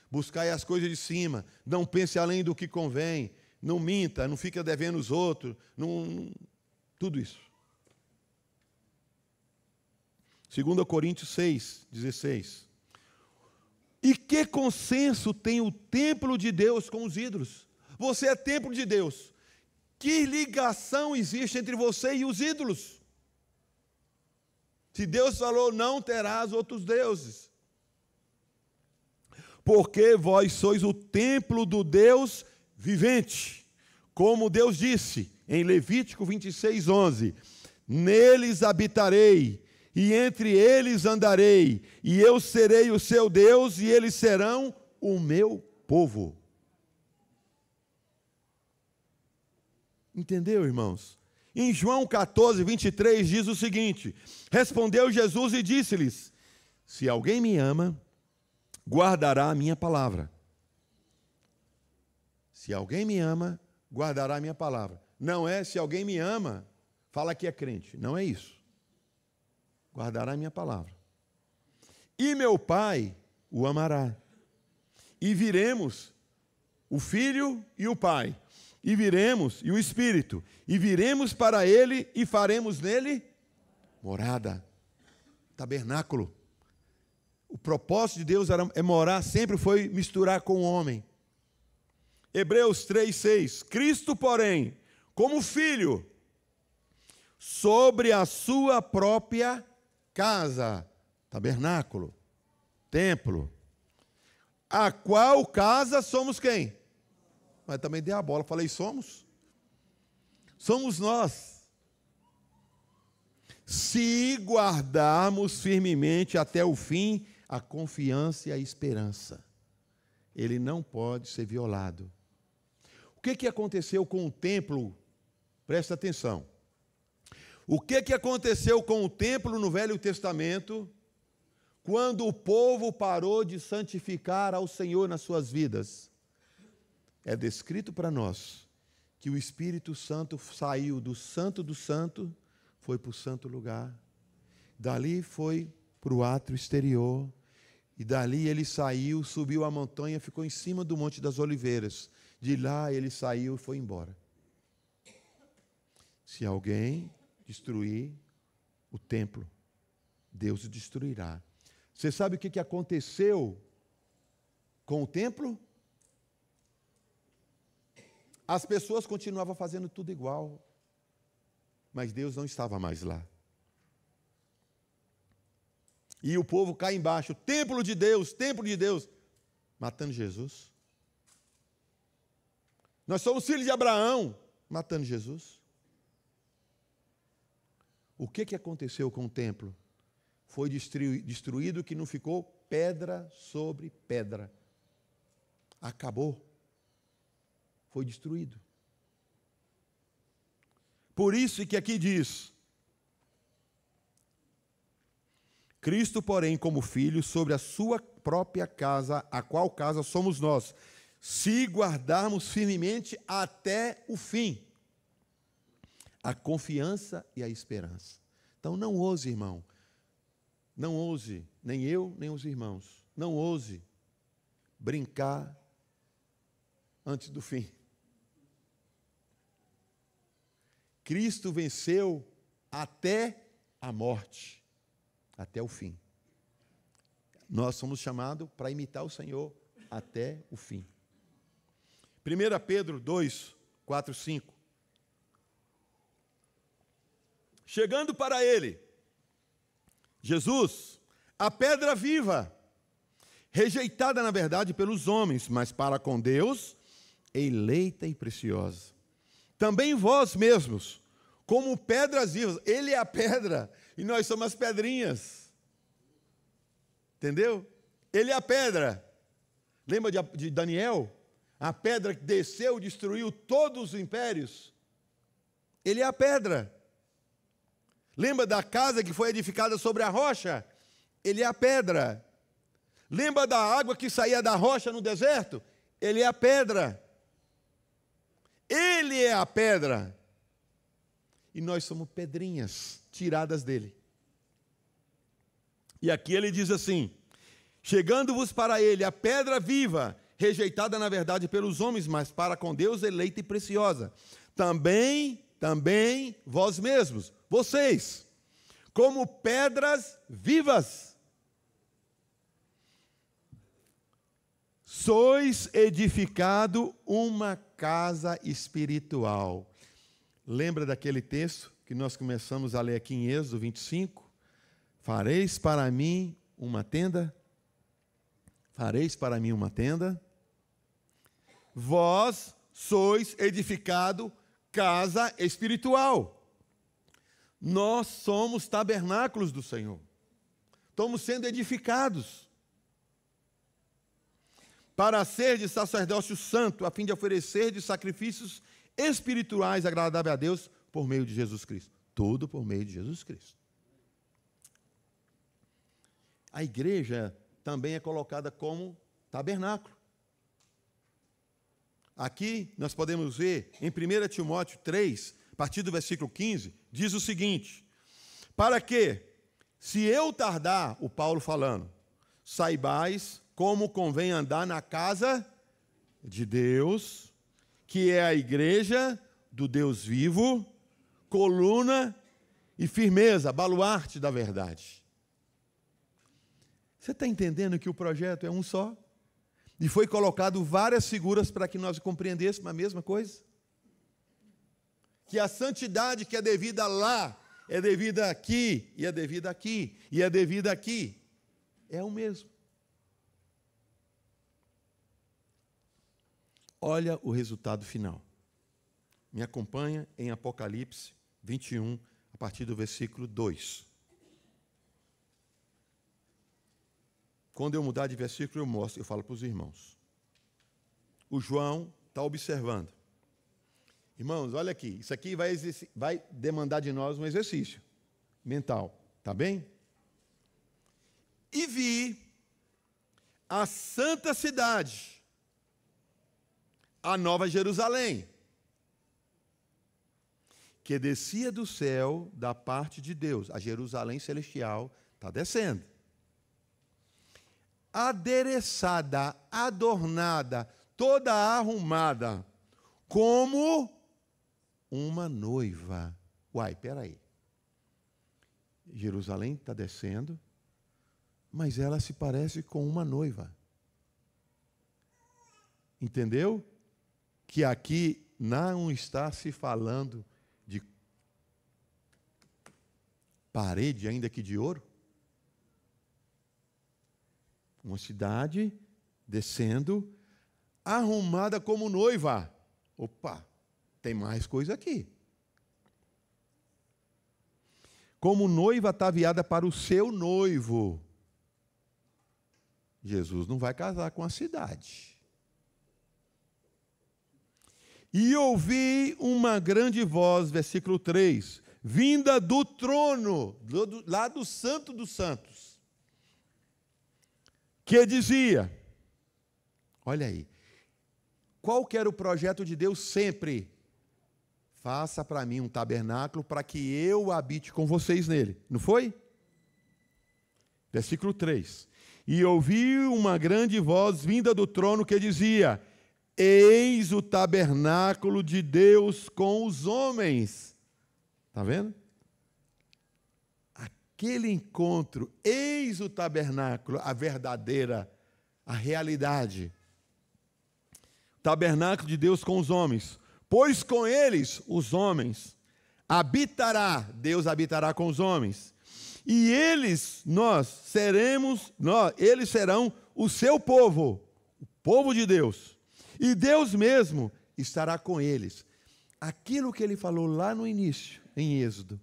buscai as coisas de cima, não pense além do que convém, não minta, não fica devendo os outros, tudo isso. 2 Coríntios 6, 16. E que consenso tem o templo de Deus com os ídolos? Você é templo de Deus. Que ligação existe entre você e os ídolos? Se Deus falou, não terás outros deuses. Porque vós sois o templo do Deus vivente. Como Deus disse em Levítico 26, 11. Neles habitarei, e entre eles andarei, e eu serei o seu Deus, e eles serão o meu povo. Entendeu, irmãos? Em João 14, 23, diz o seguinte: respondeu Jesus e disse-lhes: se alguém me ama, guardará a minha palavra. Se alguém me ama, guardará a minha palavra. Não é se alguém me ama, fala que é crente. Não é isso. Guardará a minha palavra. E meu Pai o amará. E viremos o Filho e o Pai. E viremos, e o Espírito, e viremos para Ele e faremos nele morada, tabernáculo. O propósito de Deus é morar, sempre foi misturar com o homem. Hebreus 3,6. Cristo, porém, como Filho, sobre a sua própria casa, tabernáculo, templo, a qual casa somos quem? Mas também dei a bola, falei, somos nós. Se guardarmos firmemente até o fim a confiança e a esperança, ele não pode ser violado. O que aconteceu com o templo? Presta atenção. O que aconteceu com o templo no Velho Testamento, quando o povo parou de santificar ao Senhor nas suas vidas? É descrito para nós que o Espírito Santo saiu do Santo do Santo, foi para o santo lugar. Dali foi para o átrio exterior. E dali ele saiu, subiu a montanha, ficou em cima do Monte das Oliveiras. De lá ele saiu e foi embora. Se alguém destruir o templo, Deus o destruirá. Você sabe o que aconteceu com o templo? As pessoas continuavam fazendo tudo igual, mas Deus não estava mais lá. E o povo cá embaixo, templo de Deus, matando Jesus. Nós somos filhos de Abraão, matando Jesus. O que aconteceu com o templo? Foi destruído que não ficou pedra sobre pedra. Acabou. Foi destruído. Por isso que aqui diz: Cristo, porém, como filho, sobre a sua própria casa, a qual casa somos nós, se guardarmos firmemente até o fim a confiança e a esperança. Então não ouse, irmão, não ouse, nem eu, nem os irmãos, não ouse brincar antes do fim. Cristo venceu até a morte, até o fim. Nós somos chamados para imitar o Senhor até o fim. 1 Pedro 2, 4, 5. Chegando para ele, Jesus, a pedra viva, rejeitada na verdade pelos homens, mas para com Deus, eleita e preciosa. Também vós mesmos, como pedras vivas, ele é a pedra e nós somos as pedrinhas. Entendeu? Ele é a pedra. Lembra de Daniel? A pedra que desceu e destruiu todos os impérios. Ele é a pedra. Lembra da casa que foi edificada sobre a rocha? Ele é a pedra. Lembra da água que saía da rocha no deserto? Ele é a pedra. Ele é a pedra. E nós somos pedrinhas tiradas dele. E aqui ele diz assim: chegando-vos para ele a pedra viva, rejeitada na verdade pelos homens, mas para com Deus eleita e preciosa. Também vós mesmos, vocês, como pedras vivas, sois edificado uma casa espiritual. Lembra daquele texto que nós começamos a ler aqui em Êxodo 25? Fareis para mim uma tenda? Fareis para mim uma tenda? Vós sois edificado casa espiritual. Nós somos tabernáculos do Senhor. Estamos sendo edificados para ser de sacerdócio santo, a fim de oferecer de sacrifícios espirituais agradáveis a Deus por meio de Jesus Cristo. Tudo por meio de Jesus Cristo. A igreja também é colocada como tabernáculo. Aqui nós podemos ver em 1 Timóteo 3, a partir do versículo 15, diz o seguinte: para que, se eu tardar, o Paulo falando, saibais como convém andar na casa de Deus, que é a igreja do Deus vivo, coluna e firmeza, baluarte da verdade. Você está entendendo que o projeto é um só? E foi colocado várias figuras para que nós compreendêssemos a mesma coisa? Que a santidade que é devida lá, é devida aqui, e é devida aqui, e é devida aqui. É o mesmo. Olha o resultado final. Me acompanha em Apocalipse 21, a partir do versículo 2. Quando eu mudar de versículo, eu mostro, eu falo para os irmãos. O João está observando. Irmãos, olha aqui, isso aqui vai demandar de nós um exercício mental, tá bem? E vi a santa cidade, a Nova Jerusalém, que descia do céu da parte de Deus. A Jerusalém celestial está descendo. Adereçada, adornada, toda arrumada, como uma noiva. Uai, peraí. Jerusalém está descendo, mas ela se parece com uma noiva. Entendeu? Que aqui não está se falando de parede, ainda que de ouro. Uma cidade descendo, arrumada como noiva. Opa, tem mais coisa aqui. Como noiva ataviada para o seu noivo. Jesus não vai casar com a cidade. E ouvi uma grande voz, versículo 3, vinda do trono, lá do Santo dos Santos, que dizia, olha aí, qual que era o projeto de Deus sempre? Faça para mim um tabernáculo para que eu habite com vocês nele. Não foi? Versículo 3. E ouvi uma grande voz vinda do trono que dizia, eis o tabernáculo de Deus com os homens. Está vendo? Aquele encontro, eis o tabernáculo, a verdadeira, a realidade. Tabernáculo de Deus com os homens. Pois com eles, os homens, habitará, Deus habitará com os homens. E eles serão o seu povo, o povo de Deus. E Deus mesmo estará com eles. Aquilo que ele falou lá no início, em Êxodo,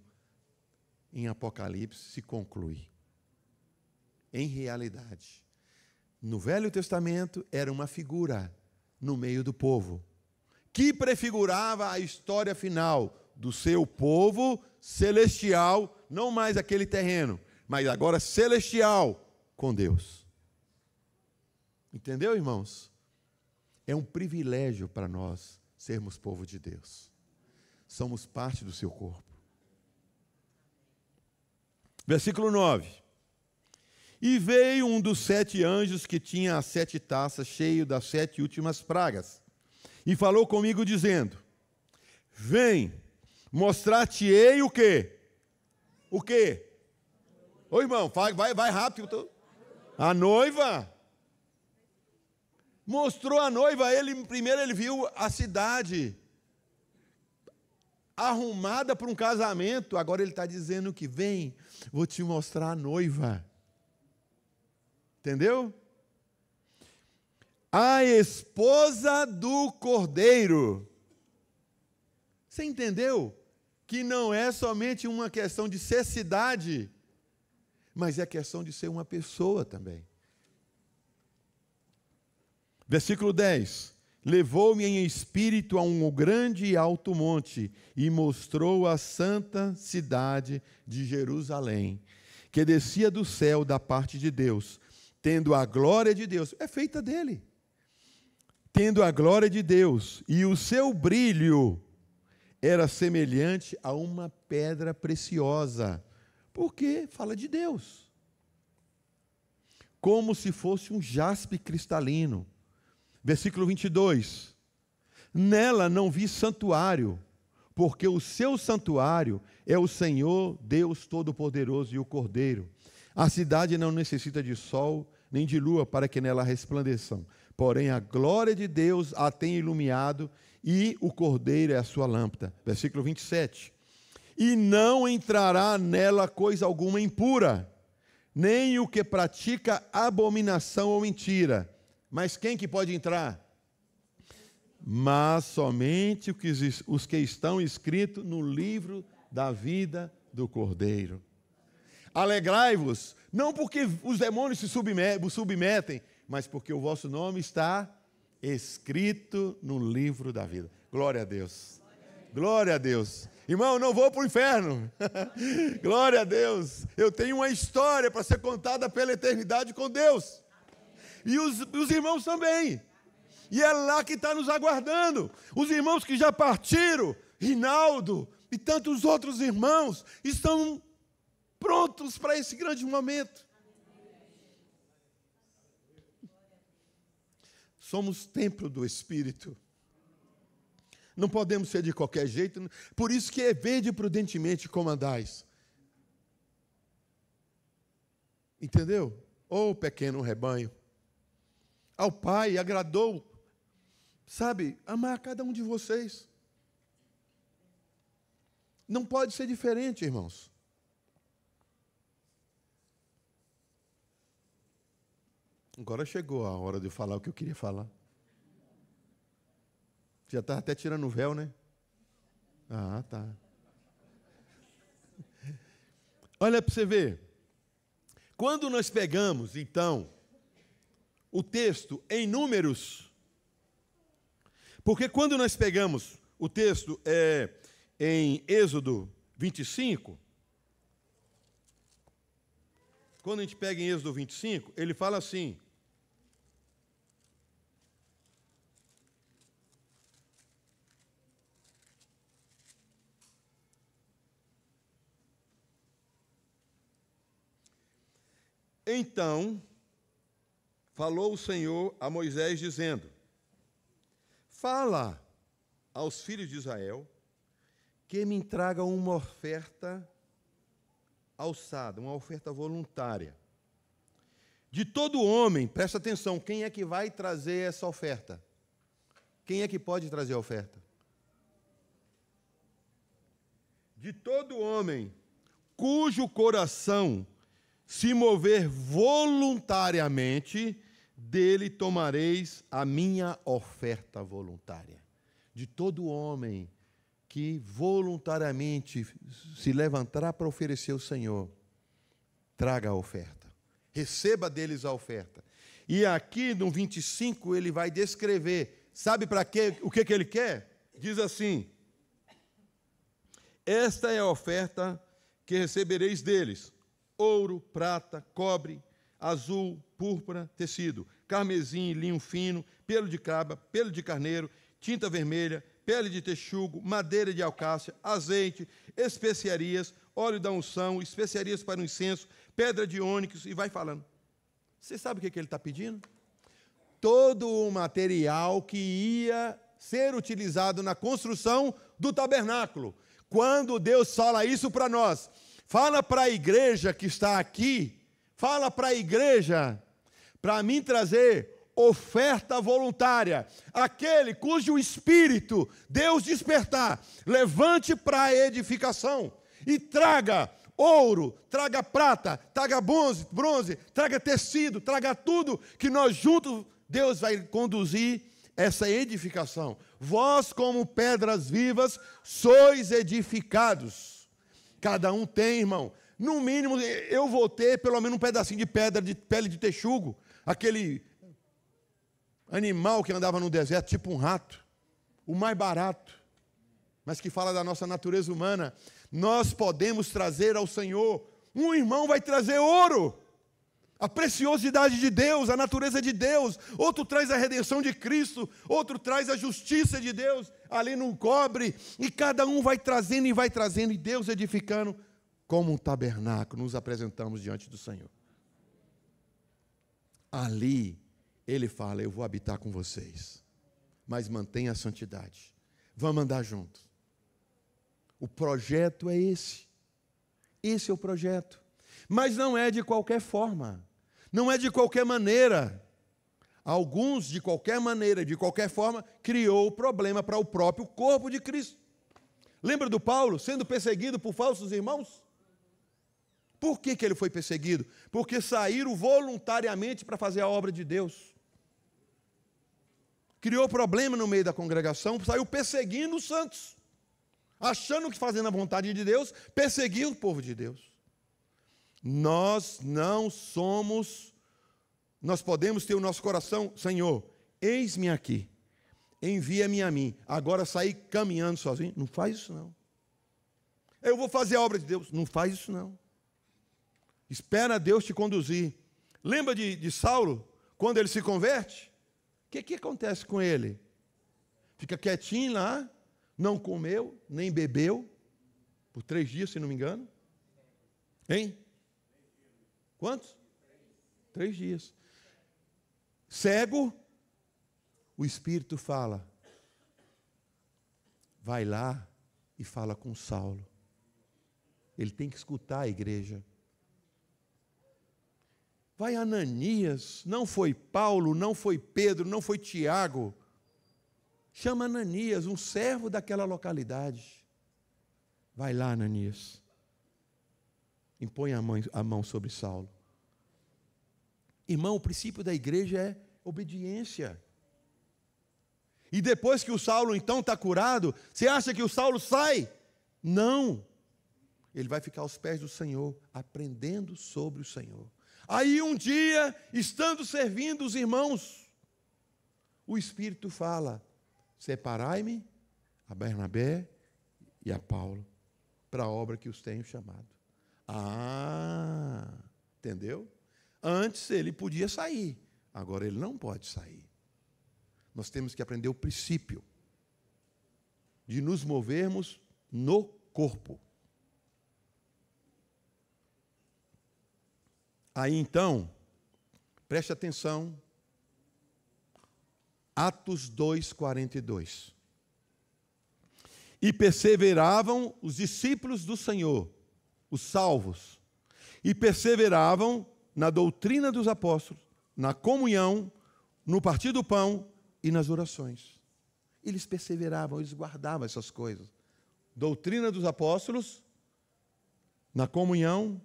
em Apocalipse, se conclui. Em realidade. No Velho Testamento era uma figura no meio do povo, que prefigurava a história final do seu povo celestial, não mais aquele terreno, mas agora celestial com Deus. Entendeu, irmãos? É um privilégio para nós sermos povo de Deus. Somos parte do seu corpo. Versículo 9. E veio um dos 7 anjos que tinha as 7 taças, cheio das 7 últimas pragas. E falou comigo dizendo, vem, mostrar-te-ei o quê? O quê? Ô irmão, vai rápido. A noiva. Mostrou a noiva, primeiro ele viu a cidade arrumada para um casamento, agora ele está dizendo que vem, vou te mostrar a noiva. Entendeu? A esposa do Cordeiro. Você entendeu? Que não é somente uma questão de ser cidade, mas é questão de ser uma pessoa também. Versículo 10. Levou-me em espírito a um grande e alto monte e mostrou a santa cidade de Jerusalém, que descia do céu da parte de Deus, tendo a glória de Deus. É feita dele. Tendo a glória de Deus, e o seu brilho era semelhante a uma pedra preciosa, porque fala de Deus, como se fosse um jaspe cristalino. Versículo 22, nela não vi santuário, porque o seu santuário é o Senhor, Deus Todo-Poderoso e o Cordeiro. A cidade não necessita de sol, nem de lua, para que nela resplandeçam. Porém, a glória de Deus a tem iluminado, e o Cordeiro é a sua lâmpada. Versículo 27. E não entrará nela coisa alguma impura, nem o que pratica abominação ou mentira. Mas quem que pode entrar? Mas somente os que estão escritos no livro da vida do Cordeiro. Alegrai-vos, não porque os demônios se submetem, mas porque o vosso nome está escrito no livro da vida. Glória a Deus. Glória a Deus. Irmão, não vou para o inferno. Glória a Deus. Eu tenho uma história para ser contada pela eternidade com Deus. E os irmãos também. E é lá que está nos aguardando. Os irmãos que já partiram, Rinaldo, e tantos outros irmãos estão prontos para esse grande momento. Somos templo do Espírito. Não podemos ser de qualquer jeito. Por isso que é vede prudentemente como andais. Entendeu? Ô pequeno rebanho. Ao Pai agradou, sabe, amar cada um de vocês. Não pode ser diferente, irmãos. Agora chegou a hora de eu falar o que eu queria falar. Já estava até tirando o véu, né? Ah, tá. Olha para você ver. Quando nós pegamos, então, o texto em Números, porque quando nós pegamos o texto em Êxodo 25, quando a gente pega em Êxodo 25, ele fala assim: então falou o Senhor a Moisés, dizendo: fala aos filhos de Israel que me tragam uma oferta alçada, uma oferta voluntária. De todo homem, presta atenção, quem é que vai trazer essa oferta? Quem é que pode trazer a oferta? De todo homem cujo coração se mover voluntariamente, dele tomareis a minha oferta voluntária. De todo homem que voluntariamente se levantará para oferecer ao Senhor, traga a oferta. Receba deles a oferta. E aqui no 25 ele vai descrever, sabe para quê? O que ele quer? Diz assim: esta é a oferta que recebereis deles: ouro, prata, cobre, azul, púrpura, tecido, carmesim, linho fino, pelo de cabra, pelo de carneiro, tinta vermelha, pele de texugo, madeira de alcácia, azeite, especiarias, óleo da unção, especiarias para o incenso, pedra de ônix, e vai falando. Você sabe o que ele está pedindo? Todo o material que ia ser utilizado na construção do tabernáculo. Quando Deus fala isso para nós, fala para a igreja que está aqui, fala para a igreja, para mim trazer oferta voluntária, aquele cujo espírito Deus despertar, levante para a edificação e traga ouro, traga prata, traga bronze, traga tecido, traga tudo que nós juntos, Deus vai conduzir essa edificação. Vós, como pedras vivas, sois edificados. Cada um tem, irmão. No mínimo, eu vou ter pelo menos um pedacinho de pedra de pele de texugo, aquele animal que andava no deserto, tipo um rato, o mais barato, mas que fala da nossa natureza humana. Nós podemos trazer ao Senhor. Um irmão vai trazer ouro, a preciosidade de Deus, a natureza de Deus. Outro traz a redenção de Cristo, outro traz a justiça de Deus ali no cobre, e cada um vai trazendo e Deus edificando como um tabernáculo. Nos apresentamos diante do Senhor. Ali ele fala: eu vou habitar com vocês, mas mantenha a santidade. Vamos andar juntos. O projeto é esse. Esse é o projeto. Mas não é de qualquer forma. Não é de qualquer maneira. Alguns, de qualquer maneira, de qualquer forma, criou o problema para o próprio corpo de Cristo. Lembra do Paulo sendo perseguido por falsos irmãos? Por que ele foi perseguido? Porque saíram voluntariamente para fazer a obra de Deus. Criou problema no meio da congregação, saiu perseguindo os santos, achando que fazendo a vontade de Deus, perseguia o povo de Deus. Nós não somos, nós podemos ter o nosso coração: Senhor, eis-me aqui, envia-me a mim. Agora sair caminhando sozinho, não faz isso não. Eu vou fazer a obra de Deus, não faz isso não. Espera Deus te conduzir. Lembra de Saulo, quando ele se converte? O que acontece com ele? Fica quietinho lá, não comeu, nem bebeu, Por 3 dias, se não me engano. Hein? Quantos? 3 dias. Cego, o Espírito fala. Vai lá e fala com Saulo. Ele tem que escutar a igreja. Vai Ananias, não foi Paulo, não foi Pedro, não foi Tiago. Chama Ananias, um servo daquela localidade. Vai lá, Ananias. Impõe a mão sobre Saulo. Irmão, o princípio da igreja é obediência. E depois que o Saulo então está curado, você acha que o Saulo sai? Não. Ele vai ficar aos pés do Senhor, aprendendo sobre o Senhor. Aí um dia, estando servindo os irmãos, o Espírito fala: separai-me a Barnabé e a Paulo para a obra que os tenho chamado. Ah, entendeu? Antes ele podia sair, agora ele não pode sair. Nós temos que aprender o princípio de nos movermos no corpo. Aí então, preste atenção, Atos 2:42. E perseveravam os discípulos do Senhor, os salvos, e perseveravam na doutrina dos apóstolos, na comunhão, no partir do pão e nas orações. Eles perseveravam, eles guardavam essas coisas. Doutrina dos apóstolos, na comunhão,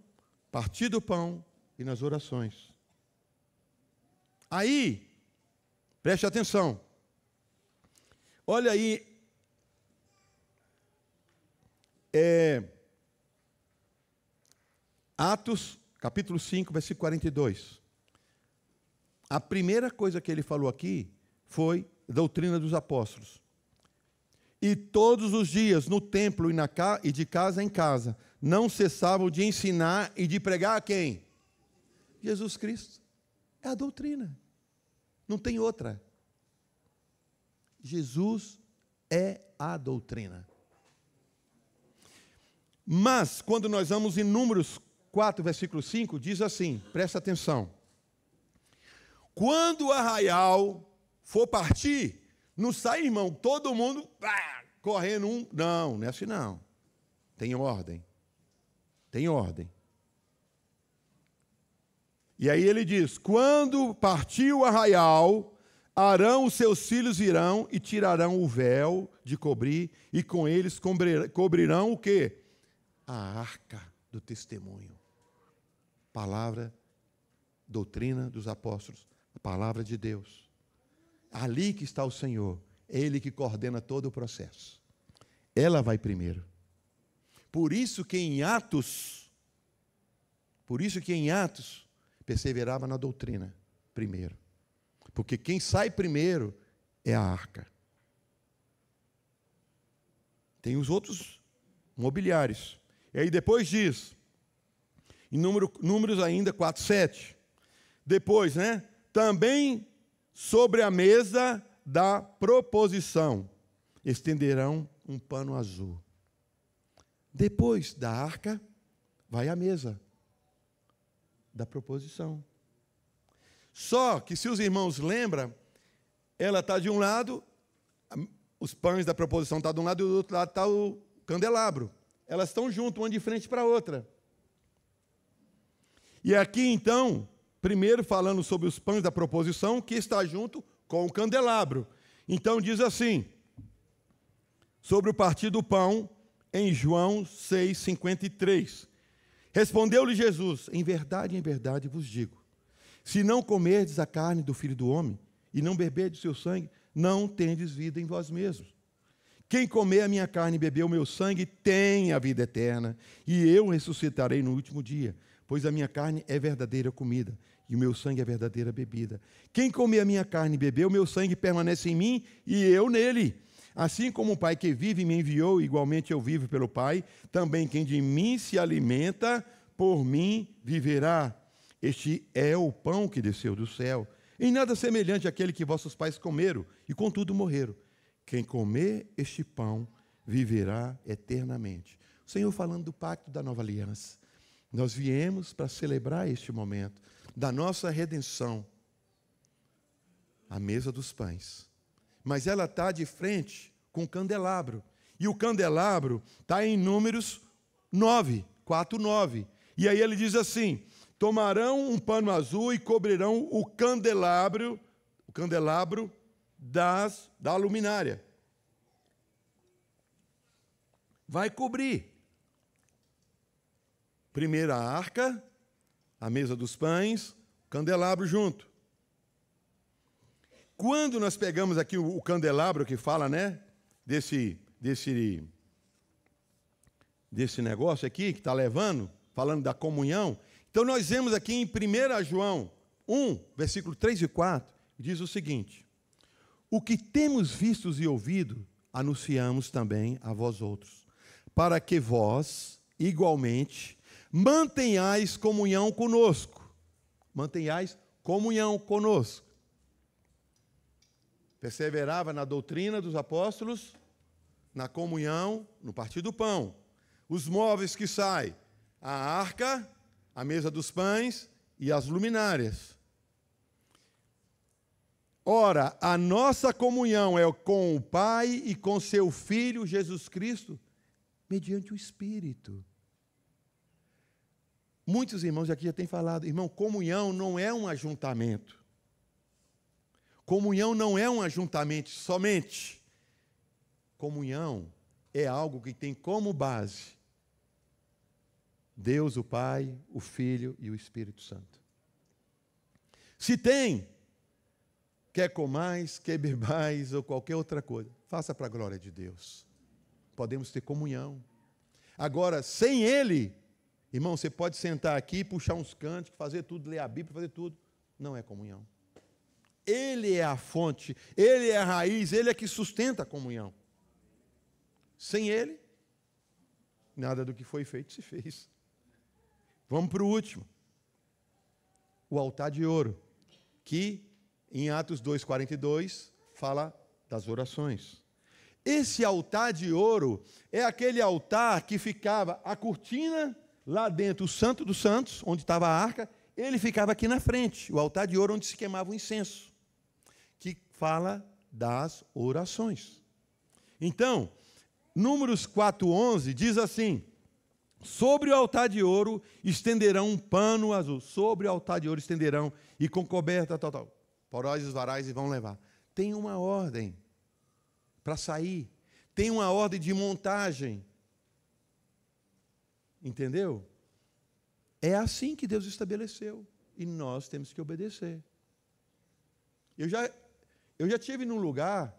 partir do pão e nas orações. Aí, preste atenção. Olha aí, Atos, capítulo 5, versículo 42. A primeira coisa que ele falou aqui foi doutrina dos apóstolos. E todos os dias, no templo e de casa em casa, não cessavam de ensinar e de pregar a quem? Jesus Cristo. É a doutrina. Não tem outra. Jesus é a doutrina. Mas, quando nós vamos em Números 4, versículo 5, diz assim, presta atenção. Quando o arraial for partir, não sai, irmão, todo mundo correndo um. Não, não é assim não. Tem ordem. Tem ordem. E aí ele diz, quando partir o arraial, Arão, os seus filhos virão e tirarão o véu de cobrir, e com eles cobrirão o quê? A arca do testemunho. Palavra, doutrina dos apóstolos, a palavra de Deus. Ali que está o Senhor, é Ele que coordena todo o processo. Ela vai primeiro. Por isso que em Atos, perseverava na doutrina primeiro. Porque quem sai primeiro é a arca. Tem os outros mobiliários. E aí depois diz, em Números ainda 4:7. Depois, também sobre a mesa da proposição estenderão um pano azul. Depois da arca, vai a mesa da proposição. Só que, se os irmãos lembram, ela está de um lado, os pães da proposição estão de um lado, e do outro lado está o candelabro. Elas estão juntas, uma de frente para a outra. E aqui, então, primeiro falando sobre os pães da proposição, que está junto com o candelabro. Então, diz assim, sobre o partir do pão, em João 6:53. Respondeu-lhe Jesus, em verdade vos digo, se não comerdes a carne do Filho do Homem, e não beberdes o seu sangue, não tendes vida em vós mesmos. Quem comer a minha carne e beber o meu sangue, tem a vida eterna, e eu ressuscitarei no último dia, pois a minha carne é verdadeira comida, e o meu sangue é verdadeira bebida. Quem comer a minha carne e beber o meu sangue, permanece em mim, e eu nele. Assim como o Pai que vive me enviou, igualmente eu vivo pelo Pai, também quem de mim se alimenta, por mim viverá. Este é o pão que desceu do céu, em nada semelhante àquele que vossos pais comeram, e contudo morreram. Quem comer este pão, viverá eternamente. O Senhor falando do pacto da nova aliança. Nós viemos para celebrar este momento da nossa redenção. A mesa dos pães. Mas ela está de frente com o candelabro. E o candelabro está em Números 9, 4, 9. E aí ele diz assim: tomarão um pano azul e cobrirão o candelabro da luminária. Vai cobrir. Primeiro a arca, a mesa dos pães, o candelabro junto. Quando nós pegamos aqui o candelabro que fala, né, desse negócio aqui que está levando, falando da comunhão, então nós vemos aqui em 1 João 1, versículo 3 e 4, diz o seguinte: o que temos visto e ouvido, anunciamos também a vós outros, para que vós, igualmente, mantenhais comunhão conosco. Mantenhais comunhão conosco. Perseverava na doutrina dos apóstolos, na comunhão, no partir do pão. Os móveis que saem, a arca, a mesa dos pães e as luminárias. Ora, a nossa comunhão é com o Pai e com seu Filho Jesus Cristo, mediante o Espírito. Muitos irmãos aqui já têm falado, irmão, comunhão não é um ajuntamento. Comunhão não é um ajuntamento somente. Comunhão é algo que tem como base Deus, o Pai, o Filho e o Espírito Santo. Se tem, quer comais, quer bebais ou qualquer outra coisa, faça para a glória de Deus. Podemos ter comunhão. Agora, sem Ele, irmão, você pode sentar aqui, puxar uns cânticos, fazer tudo, ler a Bíblia, fazer tudo. Não é comunhão. Ele é a fonte, Ele é a raiz, Ele é que sustenta a comunhão. Sem Ele, nada do que foi feito se fez. Vamos para o último. O altar de ouro, que em Atos 2,42 fala das orações. Esse altar de ouro é aquele altar que ficava a cortina lá dentro, o Santo dos Santos, onde estava a arca, ele ficava aqui na frente, o altar de ouro onde se queimava o incenso, que fala das orações. Então, Números 4,11 diz assim: sobre o altar de ouro estenderão um pano azul, sobre o altar de ouro estenderão, e com coberta, porós os varais e vão levar. Tem uma ordem para sair, tem uma ordem de montagem. Entendeu? É assim que Deus estabeleceu, e nós temos que obedecer. Eu já estive num lugar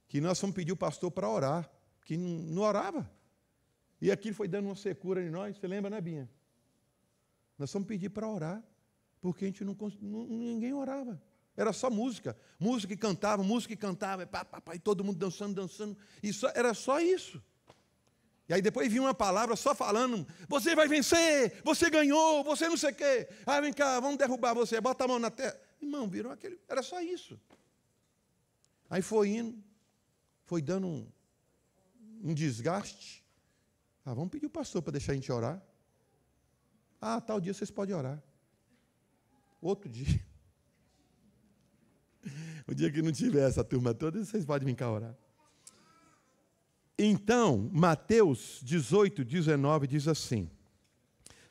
que nós fomos pedir o pastor para orar, que não orava. E aquilo foi dando uma secura em nós. Você lembra, né, Binha? Nós fomos pedir para orar, porque a gente ninguém orava. Era só música. Música e cantava, e todo mundo dançando. Era só isso. E aí depois vinha uma palavra só falando: você vai vencer, você ganhou, você não sei o quê. Ah, vem cá, vamos derrubar você, bota a mão na terra. Irmão, virou aquele. Era só isso. Aí foi indo, foi dando um desgaste. Vamos pedir o pastor para deixar a gente orar. Tal dia vocês podem orar. Outro dia. O dia que não tiver essa turma toda, vocês podem vir cá orar. Então, Mateus 18:19 diz assim: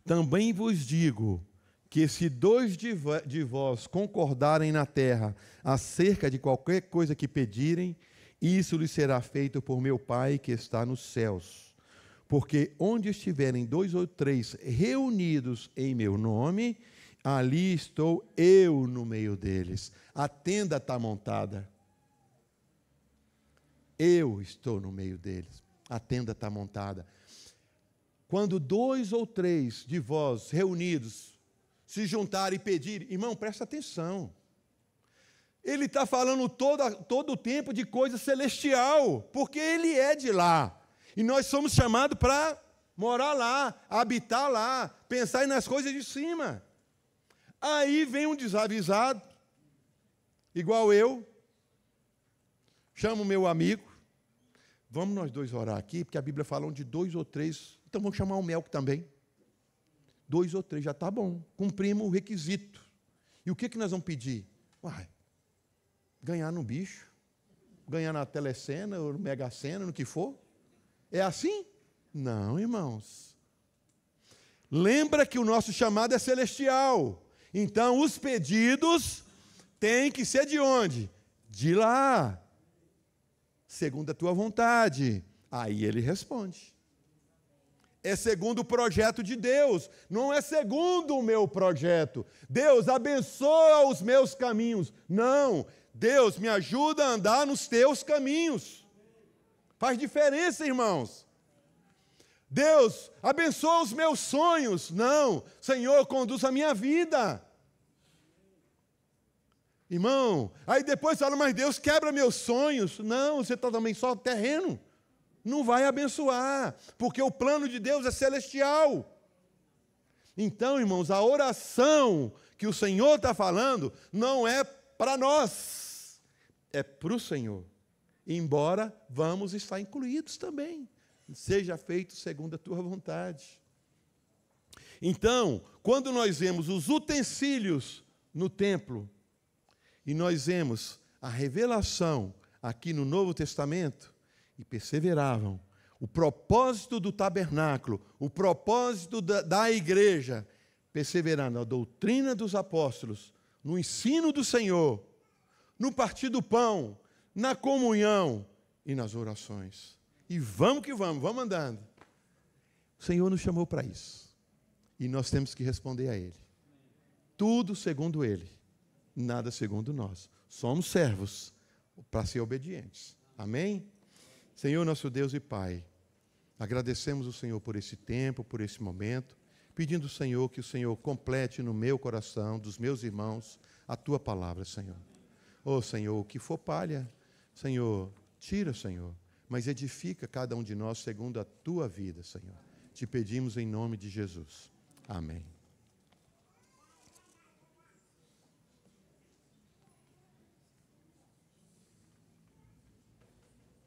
também vos digo que se 2 de vós concordarem na terra acerca de qualquer coisa que pedirem, isso lhes será feito por meu Pai que está nos céus. Porque onde estiverem 2 ou 3 reunidos em meu nome, ali estou eu no meio deles. A tenda está montada. Eu estou no meio deles. A tenda está montada. Quando 2 ou 3 de vós reunidos se juntarem e pedirem, irmão, presta atenção. Ele está falando todo o tempo de coisa celestial, porque ele é de lá. E nós somos chamados para morar lá, habitar lá, pensar nas coisas de cima. Aí vem um desavisado, igual eu, chamo o meu amigo, vamos nós dois orar aqui, porque a Bíblia fala onde 2 ou 3, Então vamos chamar o Melco também. 2 ou 3, já está bom. Cumprimos o requisito. E o que nós vamos pedir? Uai, ganhar no bicho, ganhar na telecena, ou no Mega Sena, no que for. É assim? Não, irmãos. Lembra que o nosso chamado é celestial. Então, os pedidos têm que ser de onde? De lá. Segundo a tua vontade. Aí ele responde. É segundo o projeto de Deus, não é segundo o meu projeto. Deus, abençoa os meus caminhos. Não, Deus, me ajuda a andar nos teus caminhos. Faz diferença, irmãos. Deus, abençoa os meus sonhos. Não, Senhor, conduz a minha vida. Irmão, aí depois fala, mas Deus quebra meus sonhos. Não, você está também só terreno. Não vai abençoar, porque o plano de Deus é celestial. Então, irmãos, a oração que o Senhor está falando não é para nós, é para o Senhor. Embora vamos estar incluídos também. Seja feito segundo a tua vontade. Então, quando nós vemos os utensílios no templo, e nós vemos a revelação aqui no Novo Testamento, e perseveravam. O propósito do tabernáculo, o propósito da igreja, perseverando na doutrina dos apóstolos, no ensino do Senhor, no partir do pão, na comunhão e nas orações. E vamos que vamos andando. O Senhor nos chamou para isso. E nós temos que responder a Ele. Tudo segundo Ele, nada segundo nós. Somos servos para ser obedientes. Amém? Senhor, nosso Deus e Pai, agradecemos o Senhor por esse tempo, por esse momento, pedindo ao Senhor que o Senhor complete no meu coração, dos meus irmãos, a Tua palavra, Senhor. Ó Senhor, o que for palha, Senhor, tira, Senhor, mas edifica cada um de nós segundo a Tua vida, Senhor. Te pedimos em nome de Jesus. Amém.